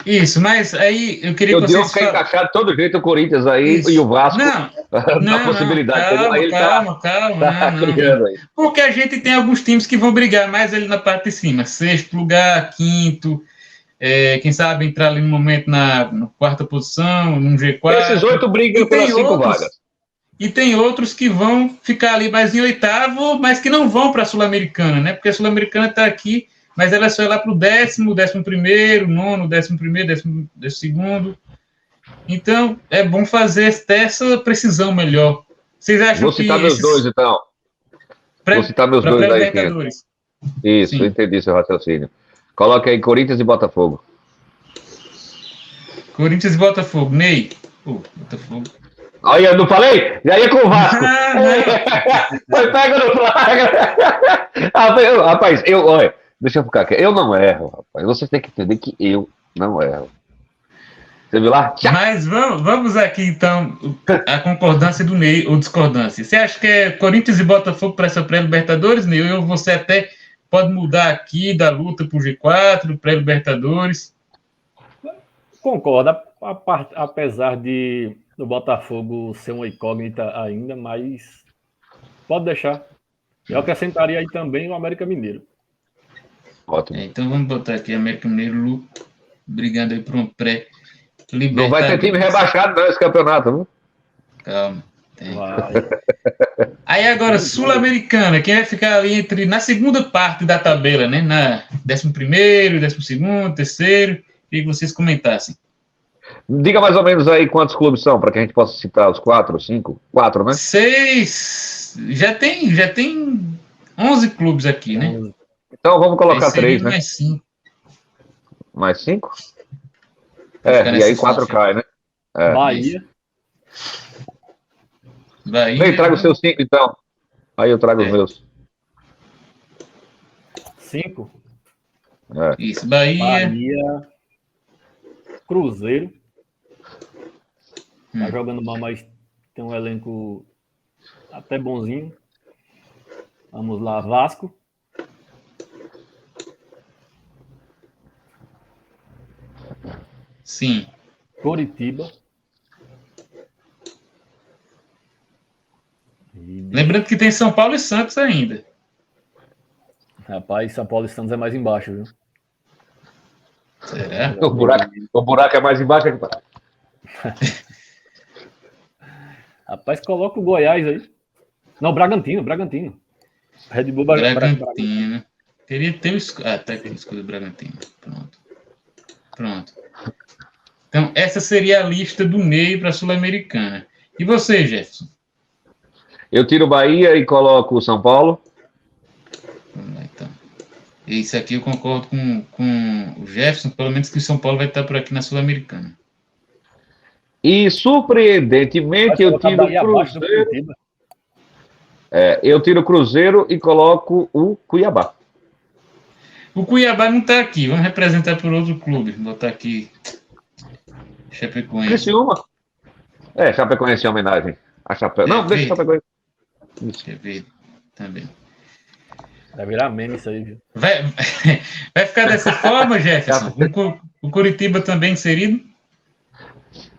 Isso, mas aí eu queria que vocês... ficar encaixado de todo jeito o Corinthians aí e o Vasco. Não, possibilidade. Calma. Porque a gente tem alguns times que vão brigar mais ali na parte de cima. 6º lugar, 5º... quem sabe entrar ali no momento na 4ª posição, num G4. Esses 8 brigam pelas 5 vagas. E tem outros que vão ficar ali mais em 8º, mas que não vão para a Sul-Americana, né? Porque a Sul-Americana está aqui, mas ela é só lá para o 10º, 11º, 11º, 12º. Então, é bom fazer essa precisão melhor. Vocês acham Vou citar meus dois, então. Vou citar meus dois aí. Isso, eu entendi seu raciocínio. Coloca aí Corinthians e Botafogo. Corinthians e Botafogo. Ney. Botafogo. Olha, eu não falei? Já ia com o Vasco. Foi pega no flagra. Rapaz, olha, deixa eu ficar aqui. Eu não erro, rapaz. Vocês têm que entender que eu não erro. Você viu lá? Tchau. Mas vamos aqui, então, a concordância do Ney ou discordância. Você acha que é Corinthians e Botafogo para essa pré-Libertadores, Ney? Ou você até pode mudar aqui da luta por G4, pré-Libertadores? Concordo, apesar de o Botafogo ser uma incógnita ainda, mas pode deixar. Eu acrescentaria aí também o América Mineiro. Ótimo. Então vamos botar aqui América Mineiro brigando aí por um pré-Libertadores. Não vai ter time rebaixado não esse campeonato, não? Calma. Tem. Vai. Aí agora, Sul-Americana, quem vai ficar ali na segunda parte da tabela, né? Na 11º, 12º, terceiro, queria que vocês comentassem. Diga mais ou menos aí quantos clubes são, para que a gente possa citar os 4, 5? 4, né? 6. Já tem 11 clubes aqui, né? Então vamos colocar 3, né? Mais 5. Mais 5? E aí 4 cai, né? Bahia. Ei, traga os seus 5, então. Aí eu trago os meus. 5. Isso, Bahia. Cruzeiro. Tá jogando mal, mas tem um elenco até bonzinho. Vamos lá, Vasco. Sim. Coritiba. Lembrando que tem São Paulo e Santos ainda. Rapaz, São Paulo e Santos é mais embaixo, viu? Será? O buraco é mais embaixo aqui. Rapaz, coloca o Goiás aí. Não, Bragantino. Red Bull Bragantino. Teria que ter o escudo. Tá aqui o escudo do Bragantino. Pronto. Então, essa seria a lista do meio para a Sul-Americana. E você, Jefferson? Eu tiro Bahia e coloco o São Paulo. Vamos lá, então. Isso aqui eu concordo com o Jefferson, pelo menos que o São Paulo vai estar por aqui na Sul-Americana. E, surpreendentemente, eu tiro o Cruzeiro. Eu tiro o Cruzeiro e coloco o Cuiabá. O Cuiabá não está aqui. Vamos representar por outro clube. Vou botar aqui Chapecoense. Criciúma. Chapecoense em homenagem a Chapecoense. Não, deixa Chapecoense. Deixa eu ver também. Vai virar meme isso aí, viu? Vai ficar dessa forma, Jefferson? O Coritiba também inserido?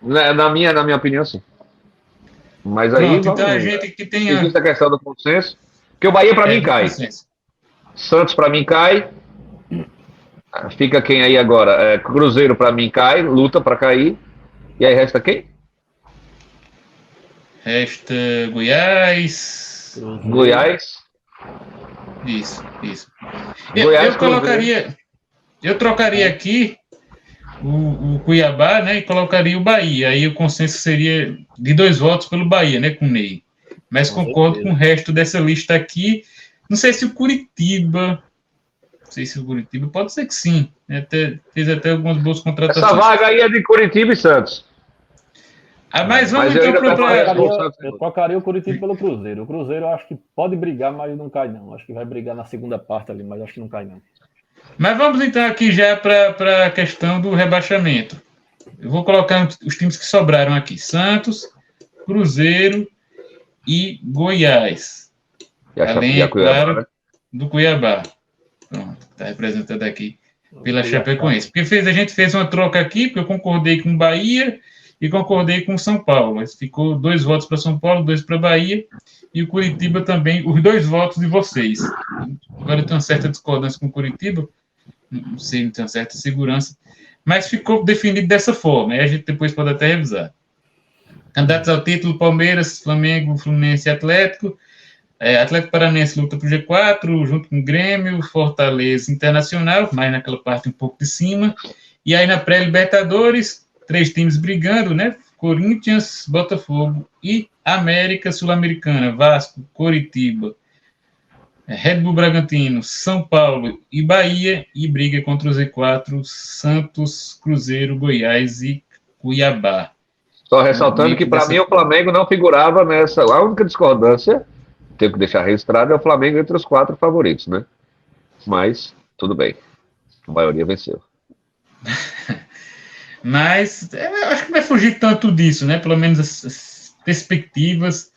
Na minha opinião, sim. Mas aí. Pronto, então a gente que tem. Existe a questão do consenso. Porque o Bahia, para mim, cai. Consenso. Santos, para mim, cai. Fica quem aí agora? Cruzeiro, para mim, cai. Luta para cair. E aí resta quem? Resta Goiás. Goiás. Isso. Goiás, eu trocaria aqui o Cuiabá, né, e colocaria o Bahia. Aí o consenso seria de 2 votos pelo Bahia, né, com o Ney. Mas concordo com o resto dessa lista aqui. Não sei se o Curitiba... pode ser que sim. Fez até algumas boas contratações. Essa vaga aí é de Curitiba e Santos. Mas vamos então eu trocaria o Curitiba pelo Cruzeiro. O Cruzeiro eu acho que pode brigar, mas não cai não. Acho que vai brigar na segunda parte ali, mas acho que não cai não. Mas vamos então aqui já para a questão do rebaixamento. Eu vou colocar os times que sobraram aqui. Santos, Cruzeiro e Goiás. Além, claro, né? Do Cuiabá. Pronto, está representado aqui pela Chapecoense. Porque a gente fez uma troca aqui, porque eu concordei com o Bahia e concordei com o São Paulo. Mas ficou 2 votos para São Paulo, 2 para Bahia, e o Curitiba também, os 2 votos de vocês. Agora eu tenho uma certa discordância com o Curitiba, não sei, não tenho uma certa segurança, mas ficou definido dessa forma, aí a gente depois pode até revisar. Candidatos ao título: Palmeiras, Flamengo, Fluminense e Atlético. Atlético Paranaense luta para o G4, junto com o Grêmio, Fortaleza, Internacional, mais naquela parte um pouco de cima. E aí na pré-Libertadores, 3 times brigando, né? Corinthians, Botafogo e América Sul-Americana, Vasco, Coritiba, Red Bull Bragantino, São Paulo e Bahia, e briga contra o Z4, Santos, Cruzeiro, Goiás e Cuiabá. Só ressaltando que, para mim, o Flamengo não figurava nessa. A única discordância, tenho que deixar registrado, é o Flamengo entre os 4 favoritos, né? Mas, tudo bem. A maioria venceu. Mas eu acho que vai fugir tanto disso, né? Pelo menos as perspectivas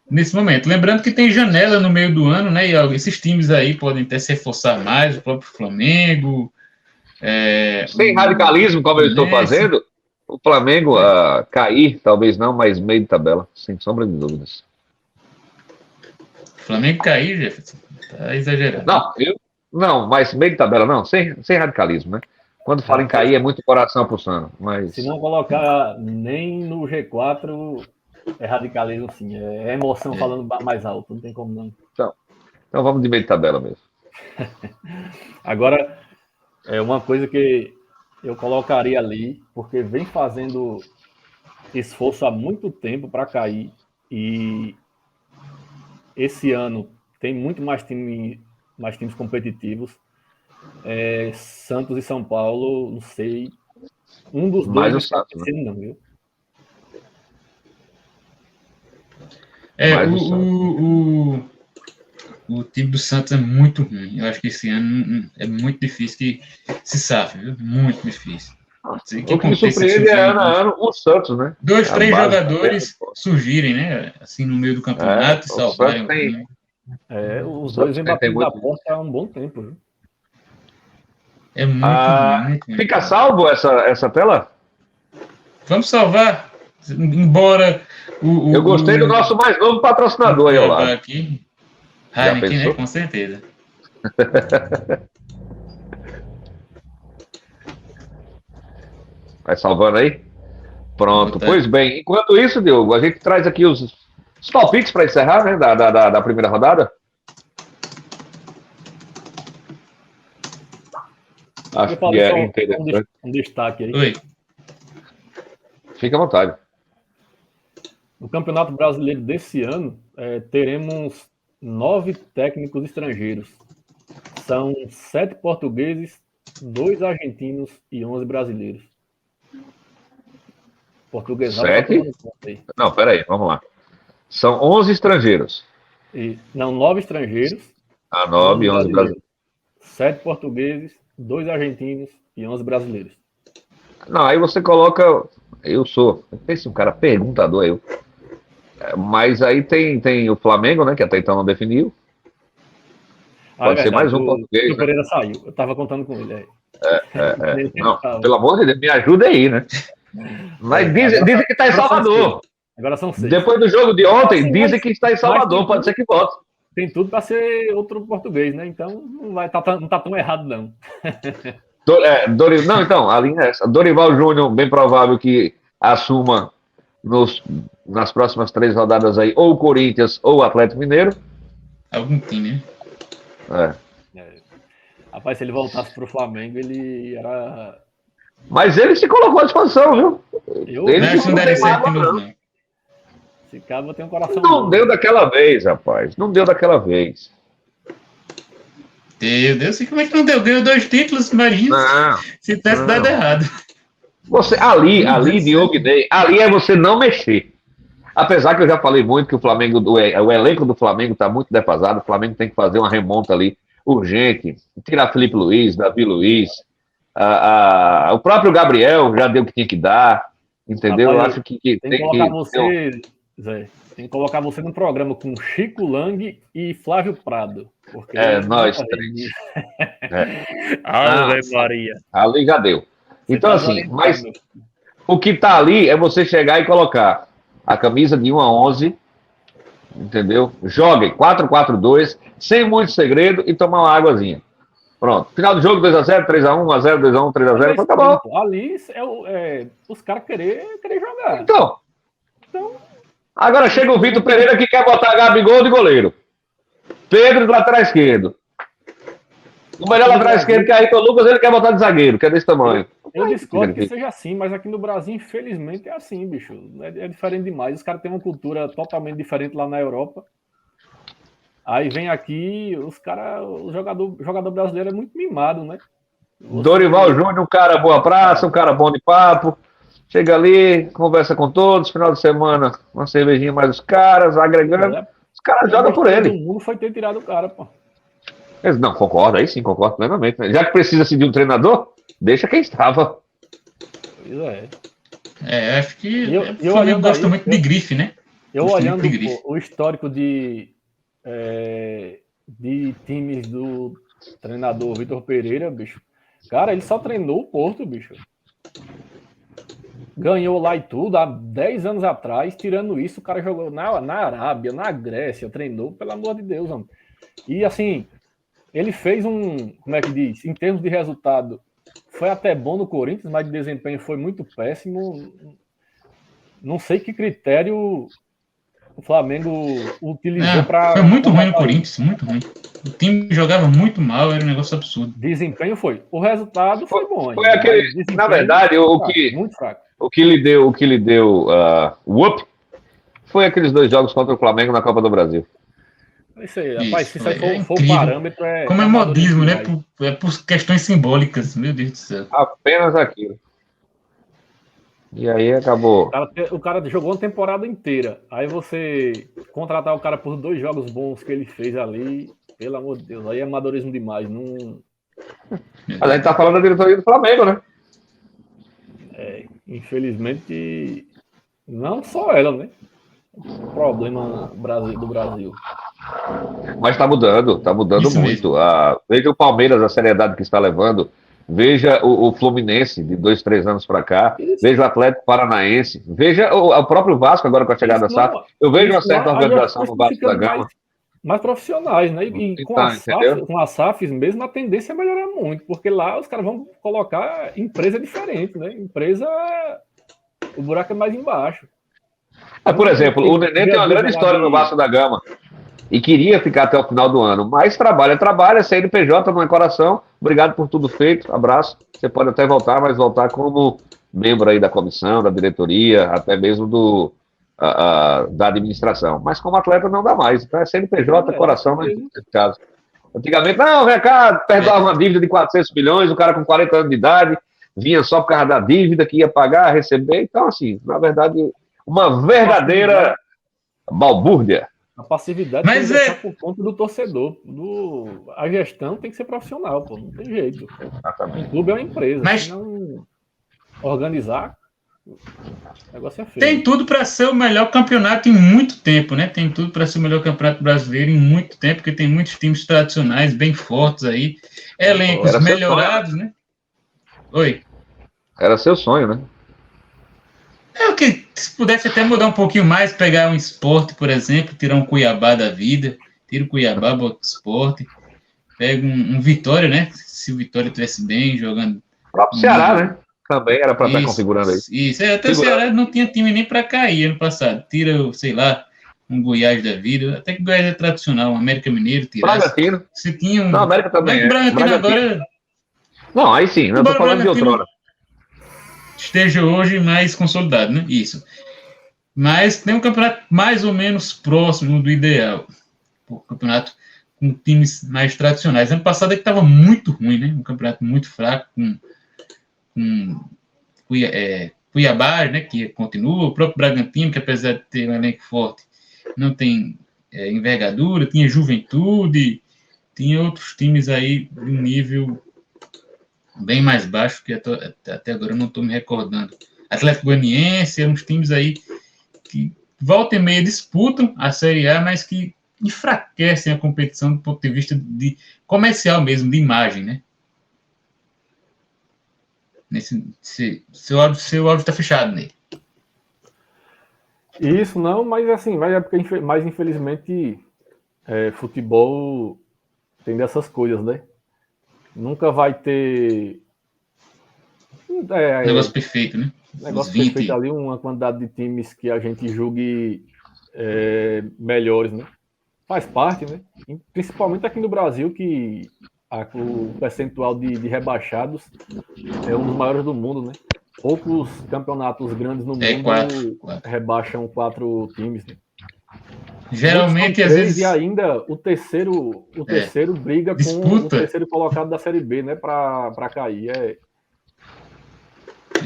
nesse momento. Lembrando que tem janela no meio do ano, né? E esses times aí podem até se reforçar mais, o próprio Flamengo. Sem radicalismo, como eu estou fazendo, o Flamengo cair, talvez não, mas meio de tabela, sem sombra de dúvidas. Flamengo cair, Jefferson? Tá exagerado. Não, mas meio de tabela, não, sem radicalismo, né? Quando fala em cair, é muito coração pulsando. Mas... Se não colocar nem no G4, É radicalismo, sim. É emoção falando mais alto, não tem como não. Então vamos de meio de tabela mesmo. Agora, é uma coisa que eu colocaria ali, porque vem fazendo esforço há muito tempo para cair, e esse ano tem muito mais times competitivos. Santos e São Paulo, não sei. Um dos dois Mais não o está Santos, né? vencendo, não, viu? Mais o Santos. O time do Santos é muito ruim. Eu acho que esse ano é muito difícil que se safe, viu? Muito difícil. Não sei o que O que me aconteça de surpreende é surgir ano a ano o Santos, né? dois, A três base tá bem jogadores forte. surgirem, né? Assim, no meio do campeonato e O Santos salvarem o tem, time. Os o dois Santos vêm tem batendo na muito. porta há um bom tempo, viu? É muito ruim, muito ruim. Fica salvo essa tela? Vamos salvar. Embora Eu gostei do nosso mais novo patrocinador aí ao gravar lado. aqui. Já Heineken, né? pensou? Com certeza. Vai salvando aí? Pronto. Botar. Pois bem, enquanto isso, Diogo, a gente traz aqui os palpites para encerrar, né? Da primeira rodada. Acho Eu que falei é só interessante. um destaque aí. Oi. Fica à vontade. No Campeonato Brasileiro desse ano, teremos 9 técnicos estrangeiros. São 7 portugueses, 2 argentinos e 11 brasileiros. Portuguesada tá 7? tomando conta aí. Não, peraí, vamos lá. São 11 estrangeiros. Não, 9 estrangeiros, 9 e 11 brasileiros. 7 portugueses, 2 argentinos e 11 brasileiros. Não, aí você coloca. Eu penso um cara perguntador eu. Mas aí tem o Flamengo, né? Que até então não definiu. Pode ser mais um português. O Pereira saiu. Eu tava contando com ele. Não, pelo amor de Deus, me ajuda aí, né? Mas dizem que está em Salvador. Agora são 6. Depois do jogo de ontem, dizem que está em Salvador. Pode ser que volte. Tem tudo para ser outro português, né? Então não tá tão errado, não. Não, então, a linha é essa. Dorival Júnior, bem provável que assuma nas próximas 3 rodadas aí, ou o Corinthians ou o Atlético Mineiro. Algum time, né? Rapaz, se ele voltasse pro Flamengo, ele era. Mas ele se colocou à disposição, viu? Ele Não daria certo de novo, não. Esse cara tem um coração. Não deu daquela vez, rapaz. Não deu daquela vez. Deus, sei como é que não deu. Ganhou 2 títulos marinhos. Se tivesse dado errado. Você, ali, Diogo e Ney, ali é você não mexer. Apesar que eu já falei muito que o elenco do Flamengo está muito defasado. O Flamengo tem que fazer uma remonta ali urgente. Tirar Felipe Luiz, Davi Luiz. O próprio Gabriel já deu o que tinha que dar. Entendeu? Rapaz, eu acho que tem que colocar você, Zé. Tem que colocar você num programa com Chico Lang e Flávio Prado. Porque nós três. Ave Maria. Ali já deu. Então, assim, mas o que tá ali é você chegar e colocar a camisa de 1 a 11, entendeu? Joguem 4-4-2, sem muito segredo e tomar uma águazinha. Pronto. Final do jogo 2x0, 3x1, 1x0, 2x1, 3x0, acabou. Ali os caras querer jogar. Então, agora chega o Vitor Pereira que quer botar Gabigol de goleiro. Pedro de lateral esquerdo. O melhor lateral esquerdo que é Ayrton Lucas, ele quer botar de zagueiro, que é desse tamanho. Eu discordo que seja assim, mas aqui no Brasil, infelizmente, é assim, bicho. É diferente demais. Os caras têm uma cultura totalmente diferente lá na Europa. Aí vem aqui, o jogador brasileiro é muito mimado, né? Dorival Júnior, um cara boa praça, um cara bom de papo. Chega ali, conversa com todos, final de semana, uma cervejinha mais os caras, agregando. Os caras jogam por ele. O mundo foi ter tirado o cara, pô. Não, concordo, aí sim, concordo plenamente. Já que precisa-se de um treinador, deixa quem estava. Pois é. Acho que o Flamengo gosta muito de grife, né? Eu olhando o histórico de times do treinador Vitor Pereira, bicho. Cara, ele só treinou o Porto, bicho. Ganhou lá e tudo, há 10 anos atrás. Tirando isso, o cara jogou na Arábia, na Grécia, treinou, pelo amor de Deus, mano. E assim, ele fez como é que diz? Em termos de resultado, foi até bom no Corinthians, mas de desempenho foi muito péssimo. não sei que critério o Flamengo utilizou para... Foi muito ruim no Corinthians, muito ruim. O time jogava muito mal, era um negócio absurdo. Desempenho foi. O resultado foi bom. Foi aquele, na verdade, muito fraco. O que lhe deu whoop foi aqueles 2 jogos contra o Flamengo na Copa do Brasil. Isso aí, rapaz, se é for o parâmetro, como é modismo, né? Por questões simbólicas, meu Deus do céu. Apenas aquilo. E aí acabou. O cara jogou uma temporada inteira. Aí você contratar o cara por 2 jogos bons que ele fez ali, pelo amor de Deus, aí é amadorismo demais. Não... Mas a gente tá falando da diretoria do Flamengo, né? Infelizmente, não só ela, né? O problema do Brasil. Mas está mudando Isso muito. Veja o Palmeiras, a seriedade que está levando. Veja o Fluminense, de 2, 3 anos para cá. Isso. Veja o Atlético Paranaense. Veja o próprio Vasco agora com a chegada da SAF. Eu vejo uma certa organização no Vasco da Gama. Mais profissionais, né? E com as SAFs mesmo, a tendência é melhorar muito, porque lá os caras vão colocar empresa diferente, né? O buraco é mais embaixo. Por exemplo, o Nenê tem uma grande história no Vasco da Gama e queria ficar até o final do ano, mas trabalha, CNPJ no coração. Obrigado por tudo feito, abraço. Você pode até voltar, mas voltar como membro aí da comissão, da diretoria, até mesmo da administração. Mas como atleta não dá mais, então é CNPJ, coração, mas nesse caso. Antigamente, não, vem cá, perdoava uma dívida de 400 milhões, o cara com 40 anos de idade vinha só por causa da dívida que ia pagar, receber. Então, assim, na verdade, uma verdadeira balbúrdia. A passividade tem que deixar por conta do torcedor. A gestão tem que ser profissional, pô, não tem jeito. Exatamente. O clube é uma empresa. Mas se não organizar, o negócio é feio. Tem tudo para ser o melhor campeonato em muito tempo, né? Tem tudo para ser o melhor campeonato brasileiro em muito tempo, porque tem muitos times tradicionais bem fortes aí, elencos melhorados, né? Oi. Era seu sonho, né? É o que, se pudesse até mudar um pouquinho mais, pegar um Sport, por exemplo, tirar um Cuiabá da vida, tira o Cuiabá, bota o Sport, pega um Vitória, né? Se o Vitória estivesse bem, jogando... O próprio Ceará, né? Também era para estar configurando aí. Isso, até o Ceará não tinha time nem para cair ano passado. Tira, sei lá, um Goiás da vida, até que o Goiás é tradicional, um América Mineiro, tirasse. Bragantino. Você tinha um... Não, América também é. Bragantino agora... Não, aí sim, não estou falando de outrora. Esteja hoje mais consolidado, né? Isso. Mas tem um campeonato mais ou menos próximo do ideal. Um campeonato com times mais tradicionais. Ano passado é que estava muito ruim, né? Um campeonato muito fraco, com Cuiabá, né? Que continua, o próprio Bragantino, que apesar de ter um elenco forte, não tem envergadura, tinha Juventude, tinha outros times aí de um nível bem mais baixo, que até agora eu não estou me recordando. Atlético Goianiense, uns times aí que volta e meia disputam a Série A, mas que enfraquecem a competição do ponto de vista de comercial mesmo, de imagem, né? Seu áudio está fechado nele. Isso não, mas assim, mas infelizmente futebol tem dessas coisas, né? Nunca vai ter negócio perfeito, né? Negócio perfeito ali, uma quantidade de times que a gente julgue melhores, né? Faz parte, né? E principalmente aqui no Brasil, que o percentual de rebaixados é um dos maiores do mundo, né? Poucos campeonatos grandes no mundo quatro. Rebaixam 4 times, né? Geralmente, às vezes... E ainda o terceiro briga disputa com o terceiro colocado da Série B, né? Para cair.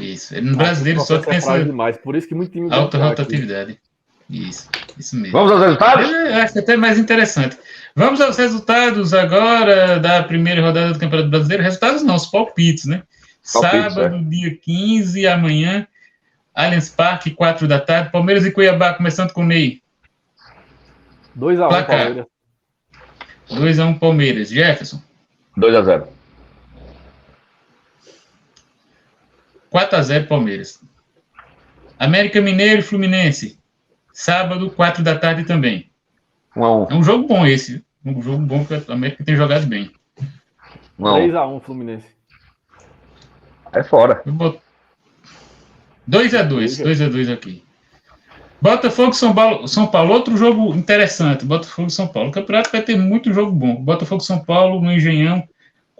Isso. No brasileiro só tem essa demais. Por isso que muito time alta rotatividade. Isso mesmo. Vamos aos resultados? Eu acho até mais interessante. Vamos aos resultados agora da primeira rodada do Campeonato Brasileiro. Resultados não, os palpites, né? Sábado, dia 15, amanhã, Allianz Parque, 4 da tarde. Palmeiras e Cuiabá, começando com o Ney. 2-1 Palmeiras. 2-1 Palmeiras. Jefferson. 2-0. 4-0 Palmeiras. América Mineiro e Fluminense. Sábado, 4 da tarde também. 1-1. É um jogo bom esse. Um jogo bom que a América tem jogado bem. 3-1 Fluminense. É fora. 2-2. 2-2 aqui. Botafogo São Paulo, outro jogo interessante. Botafogo São Paulo. O campeonato vai ter muito jogo bom. Botafogo São Paulo no Engenhão,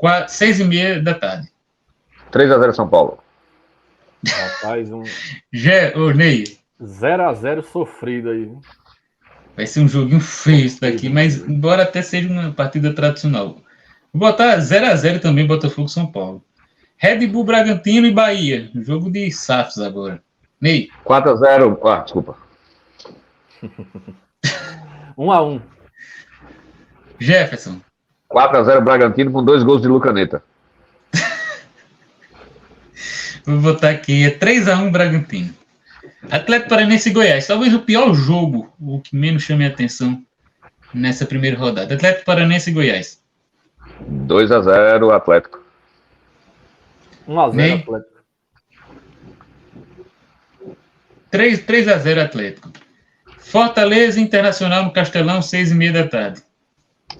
6h30 da tarde. 3-0 São Paulo. Rapaz, Ney. 0-0 sofrido aí. Vai ser um joguinho feio isso daqui, mas embora até seja uma partida tradicional. Vou botar 0-0 também, Botafogo São Paulo. Red Bull Bragantino e Bahia. Jogo de SAFs agora. Ney. 4-0. Desculpa. 1-1. Jefferson. 4-0 Bragantino com 2 gols de Lucaneta. Vou botar aqui, 3-1 Bragantino. Atlético Paranaense e Goiás. Talvez o pior jogo, o que menos chame a atenção nessa primeira rodada. Atlético Paranaense e Goiás. 2-0 Atlético. 1-0 Atlético. 3-0 Atlético. Fortaleza Internacional no Castelão, 6h30 da tarde.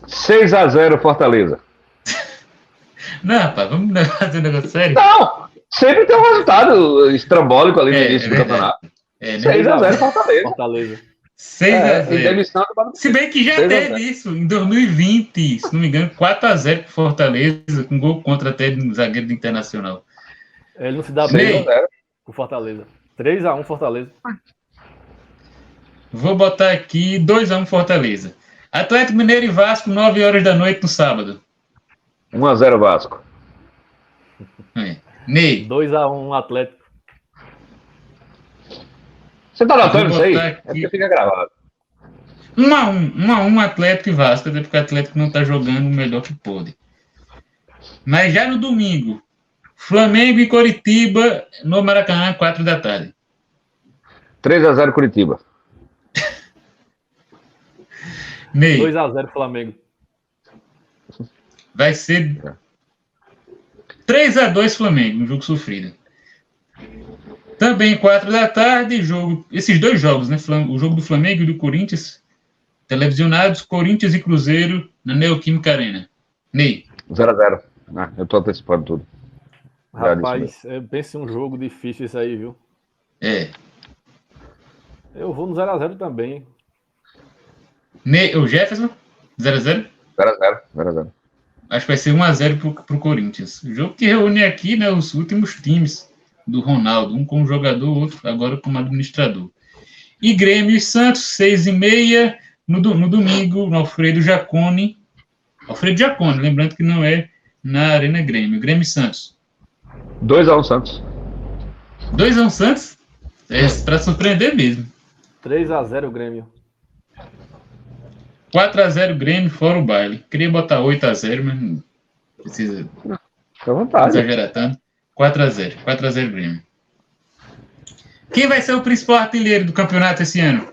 6-0 Fortaleza. Não, rapaz, vamos fazer um negócio sério? Não! Sempre tem um resultado estrambólico ali no início do campeonato. 6-0 Fortaleza. 6-0. Se bem que já teve isso em 2020, se não me engano, 4-0 pro Fortaleza, com gol contra até do zagueiro do Internacional. Ele não se dá bem com Fortaleza. 3-1 Fortaleza. Vou botar aqui 2-1 Fortaleza. Atlético Mineiro e Vasco, 9h da noite no sábado. 1-0 Vasco. Ney. 2-1 Atlético. Você tá notando isso aí? É porque fica gravado. 1-1 Atlético e Vasco, até porque o Atlético não tá jogando o melhor que pôde. Mas já no domingo, Flamengo e Coritiba no Maracanã, 4 da tarde. 3-0 Curitiba. Ney. 2-0 Flamengo. Vai ser 3-2 Flamengo, um jogo sofrido. Também 4 da tarde, esses dois jogos, né? O jogo do Flamengo e do Corinthians, televisionados, Corinthians e Cruzeiro na Neoquímica Arena. Ney. 0-0. Eu tô antecipando tudo. Rapaz, pense um jogo difícil isso aí, viu? Eu vou no 0-0 também. O Jefferson? 0-0? 0-0. Acho que vai ser 1-0 pro Corinthians. O jogo que reúne aqui, né, os últimos times do Ronaldo, um como jogador, outro agora como administrador. E Grêmio e Santos, 6h30 no domingo, no Alfredo Jaconi, lembrando que não é na Arena Grêmio. Grêmio e Santos. 2-1 Santos. 2-1 Santos? Para surpreender mesmo. 3-0 Grêmio. 4-0 Grêmio, fora o baile. Queria botar 8-0, mas não precisa exagerar tanto. 4-0 Grêmio. Quem vai ser o principal artilheiro do campeonato esse ano?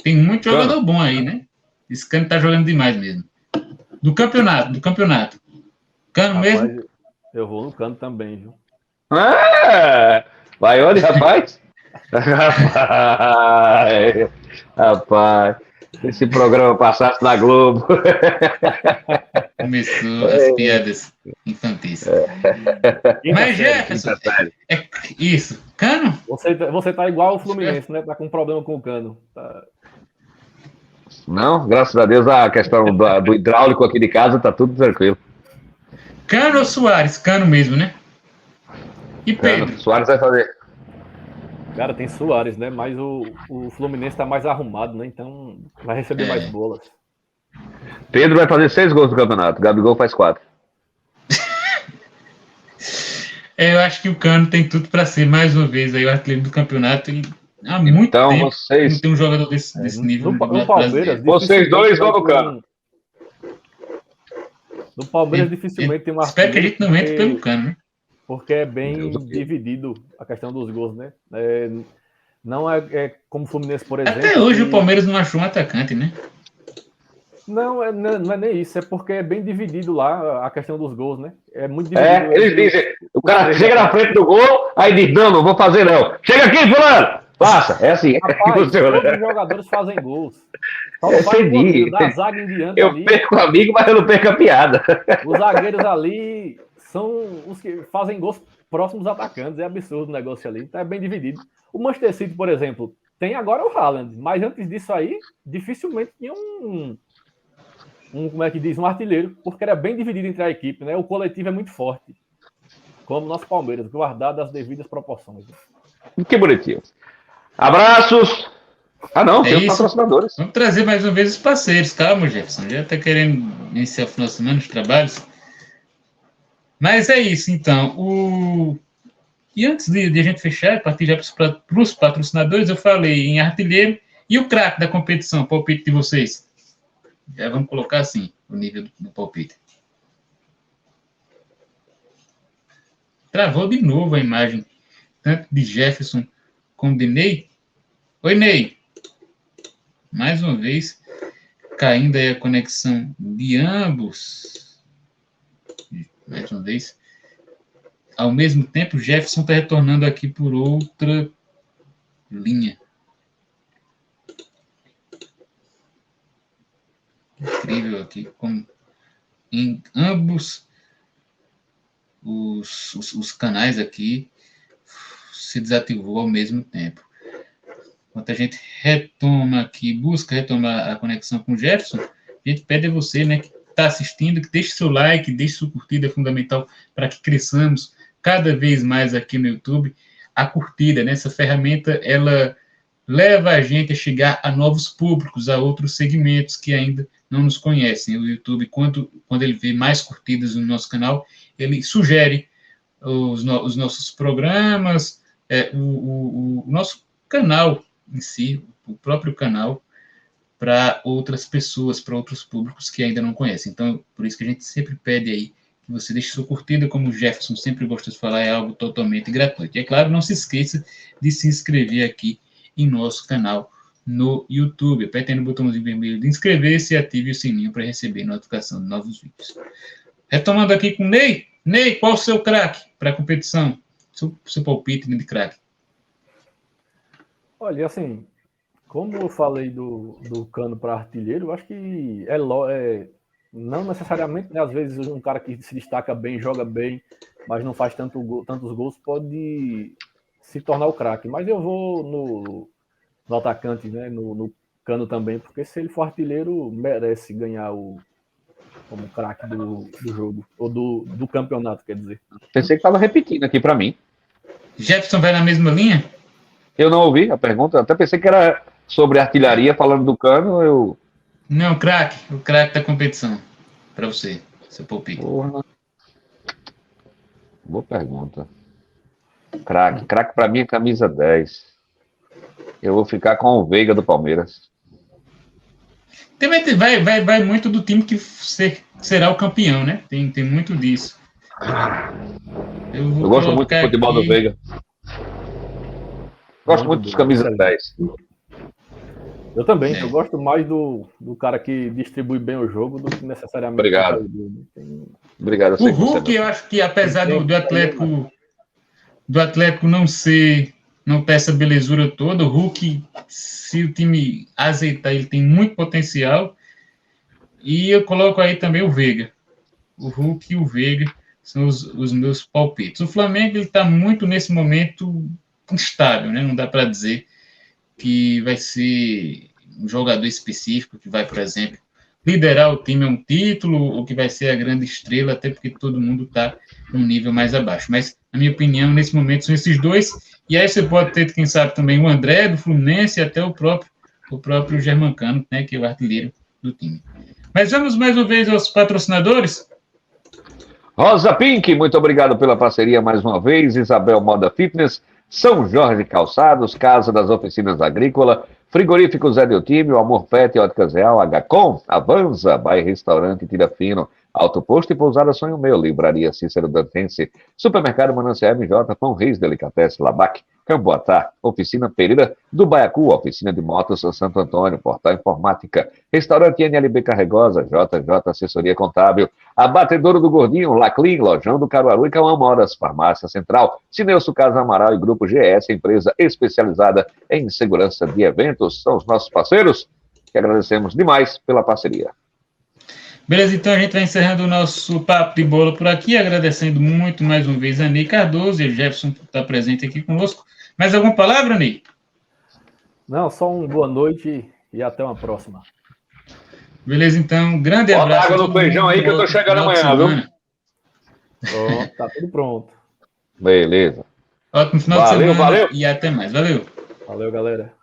Tem muito jogador bom aí, né? Esse Cano tá jogando demais mesmo. Do campeonato. Cano, rapaz, mesmo? Eu vou no Cano também, viu? Vai onde, rapaz? Rapaz. Esse programa passasse na Globo. Começou as piadas infantis. Mas, Jefferson, isso. Cano? Você tá igual o Fluminense, né? Tá com problema com o Cano. Tá... Não, graças a Deus a questão do hidráulico aqui de casa tá tudo tranquilo. Cano ou Soares? Cano mesmo, né? E Pedro? Cano. Soares vai fazer. Cara, tem Soares, né? Mas o Fluminense tá mais arrumado, né? Então vai receber mais bolas. Pedro vai fazer 6 gols no campeonato. Gabigol faz 4. Eu acho que o Cano tem tudo para ser, mais uma vez, aí o artilheiro do campeonato. Há muito tempo vocês... não tem um jogador desse nível. No Palmeiras, vocês dois vão no Cano. No Palmeiras, dificilmente tem um artilheiro. Espero que a gente não entre pelo Cano, né? Porque é bem dividido a questão dos gols, né? Não é como o Fluminense, por exemplo. Até hoje o Palmeiras não achou um atacante, né? Não é nem isso, é porque é bem dividido lá a questão dos gols, né? É muito dividido. Eles dizem, o cara chega na frente do gol, aí diz, não vou fazer não. Chega aqui, fulano! Passa, é assim. Rapaz, todos os jogadores fazem gols. Só da zaga em diante eu perco o amigo, mas eu não perco a piada. Os zagueiros ali são os que fazem gols próximos atacantes. É absurdo o negócio ali. Tá bem dividido. O Manchester City, por exemplo, tem agora o Haaland, mas antes disso aí, dificilmente tinha como é que diz, um artilheiro, porque era bem dividido entre a equipe, né? O coletivo é muito forte, como o nosso Palmeiras, guardado as devidas proporções. Que bonitinho. Abraços! Ah, não, tem os isso. patrocinadores. Vamos trazer mais uma vez os parceiros. Calma, Jefferson. Já está querendo iniciar o final de semana os trabalhos. Mas é isso, então. E antes de a gente fechar, partir já para os patrocinadores, eu falei em artilheiro e o craque da competição, palpite de vocês. Já vamos colocar assim, o nível do palpite. Travou de novo a imagem, tanto de Jefferson como de Ney. Oi, Ney. Mais uma vez, caindo aí a conexão de ambos. Mais uma vez. Ao mesmo tempo, o Jefferson está retornando aqui por outra linha. Incrível aqui, como em ambos os canais aqui se desativou ao mesmo tempo. Enquanto a gente retoma aqui, busca retomar a conexão com o Jefferson, a gente pede a você, né, que está assistindo, que deixe seu like, deixe sua curtida, é fundamental para que cresçamos cada vez mais aqui no YouTube. A curtida, né, essa ferramenta, ela leva a gente a chegar a novos públicos, a outros segmentos que ainda não nos conhecem. O YouTube, quando ele vê mais curtidas no nosso canal, ele sugere os nossos programas, o nosso canal em si, o próprio canal, para outras pessoas, para outros públicos que ainda não conhecem. Então, por isso que a gente sempre pede aí que você deixe sua curtida, como o Jefferson sempre gosta de falar, é algo totalmente gratuito. E, é claro, não se esqueça de se inscrever aqui em nosso canal no YouTube. Aperte no botãozinho vermelho de inscrever-se e ative o sininho para receber notificação de novos vídeos. Retomando aqui com o Ney. Ney, qual o seu craque para a competição? Seu palpite de craque? Olha, assim, como eu falei do Cano para artilheiro, eu acho que não necessariamente, né, às vezes um cara que se destaca bem, joga bem, mas não faz tantos gols, pode se tornar o craque. Mas eu vou no atacante, né, no Cano também, porque se ele for artilheiro, merece ganhar como craque do jogo, ou do campeonato, quer dizer. Pensei que estava repetindo aqui para mim. Jefferson vai na mesma linha? Eu não ouvi a pergunta, até pensei que era sobre artilharia, falando do Cano, Não, o craque da competição, para você, seu palpite. Porra. Boa pergunta. Craque para mim é camisa 10. Eu vou ficar com o Veiga do Palmeiras. Vai muito do time que será o campeão, né? Tem muito disso. Eu gosto muito do futebol do Veiga. Gosto muito dos camisas 10. Eu também, eu gosto mais do cara que distribui bem o jogo do que necessariamente... Obrigado. Obrigado. O Hulk, eu acho que apesar do Atlético não ter essa belezura toda, o Hulk, se o time azeitar, ele tem muito potencial. E eu coloco aí também o Veiga. O Hulk e o Veiga são os meus palpites. O Flamengo está muito, nesse momento, instável, né? Não dá para dizer que vai ser um jogador específico que vai, por exemplo, liderar o time a um título ou que vai ser a grande estrela, até porque todo mundo está num nível mais abaixo. Mas, na minha opinião, nesse momento são esses dois. E aí você pode ter, quem sabe, também o André, do Fluminense, e até o próprio Germancano, né, que é o artilheiro do time. Mas vamos mais uma vez aos patrocinadores. Rosa Pink, muito obrigado pela parceria mais uma vez. Isabel Moda Fitness, São Jorge Calçados, Casa das Oficinas Agrícola, Frigoríficos Zé Deltímio, Amor Pet e Óticas Real, HCom, Avanza, Bairro Restaurante Tira Fino, Alto Posto e Pousada Sonho Meu, Livraria Cícero Dantense, Supermercado Manancial MJ, Pão Reis Delicatessen, Labac, Camboatá, Oficina Pereira do Baiacu, Oficina de Motos Santo Antônio, Portal Informática, Restaurante NLB Carregosa, JJ Assessoria Contábil, Abatedouro do Gordinho, Laclin, Lojão do Caruaru e Cauã Moras, Farmácia Central, Cineuço Casa Amaral e Grupo GS, empresa especializada em segurança de eventos, são os nossos parceiros, que agradecemos demais pela parceria. Beleza, então a gente vai encerrando o nosso papo de bola por aqui, agradecendo muito mais uma vez a Ney Cardoso e a Jefferson por estar presente aqui conosco. Mais alguma palavra, Ney? Não, só uma boa noite e até uma próxima. Beleza, então. Grande Bota abraço. água no feijão aí que eu tô chegando amanhã, viu? Pronto, tá tudo pronto. Beleza. Ótimo final de Valeu, semana valeu. e até mais. Valeu. Valeu, galera.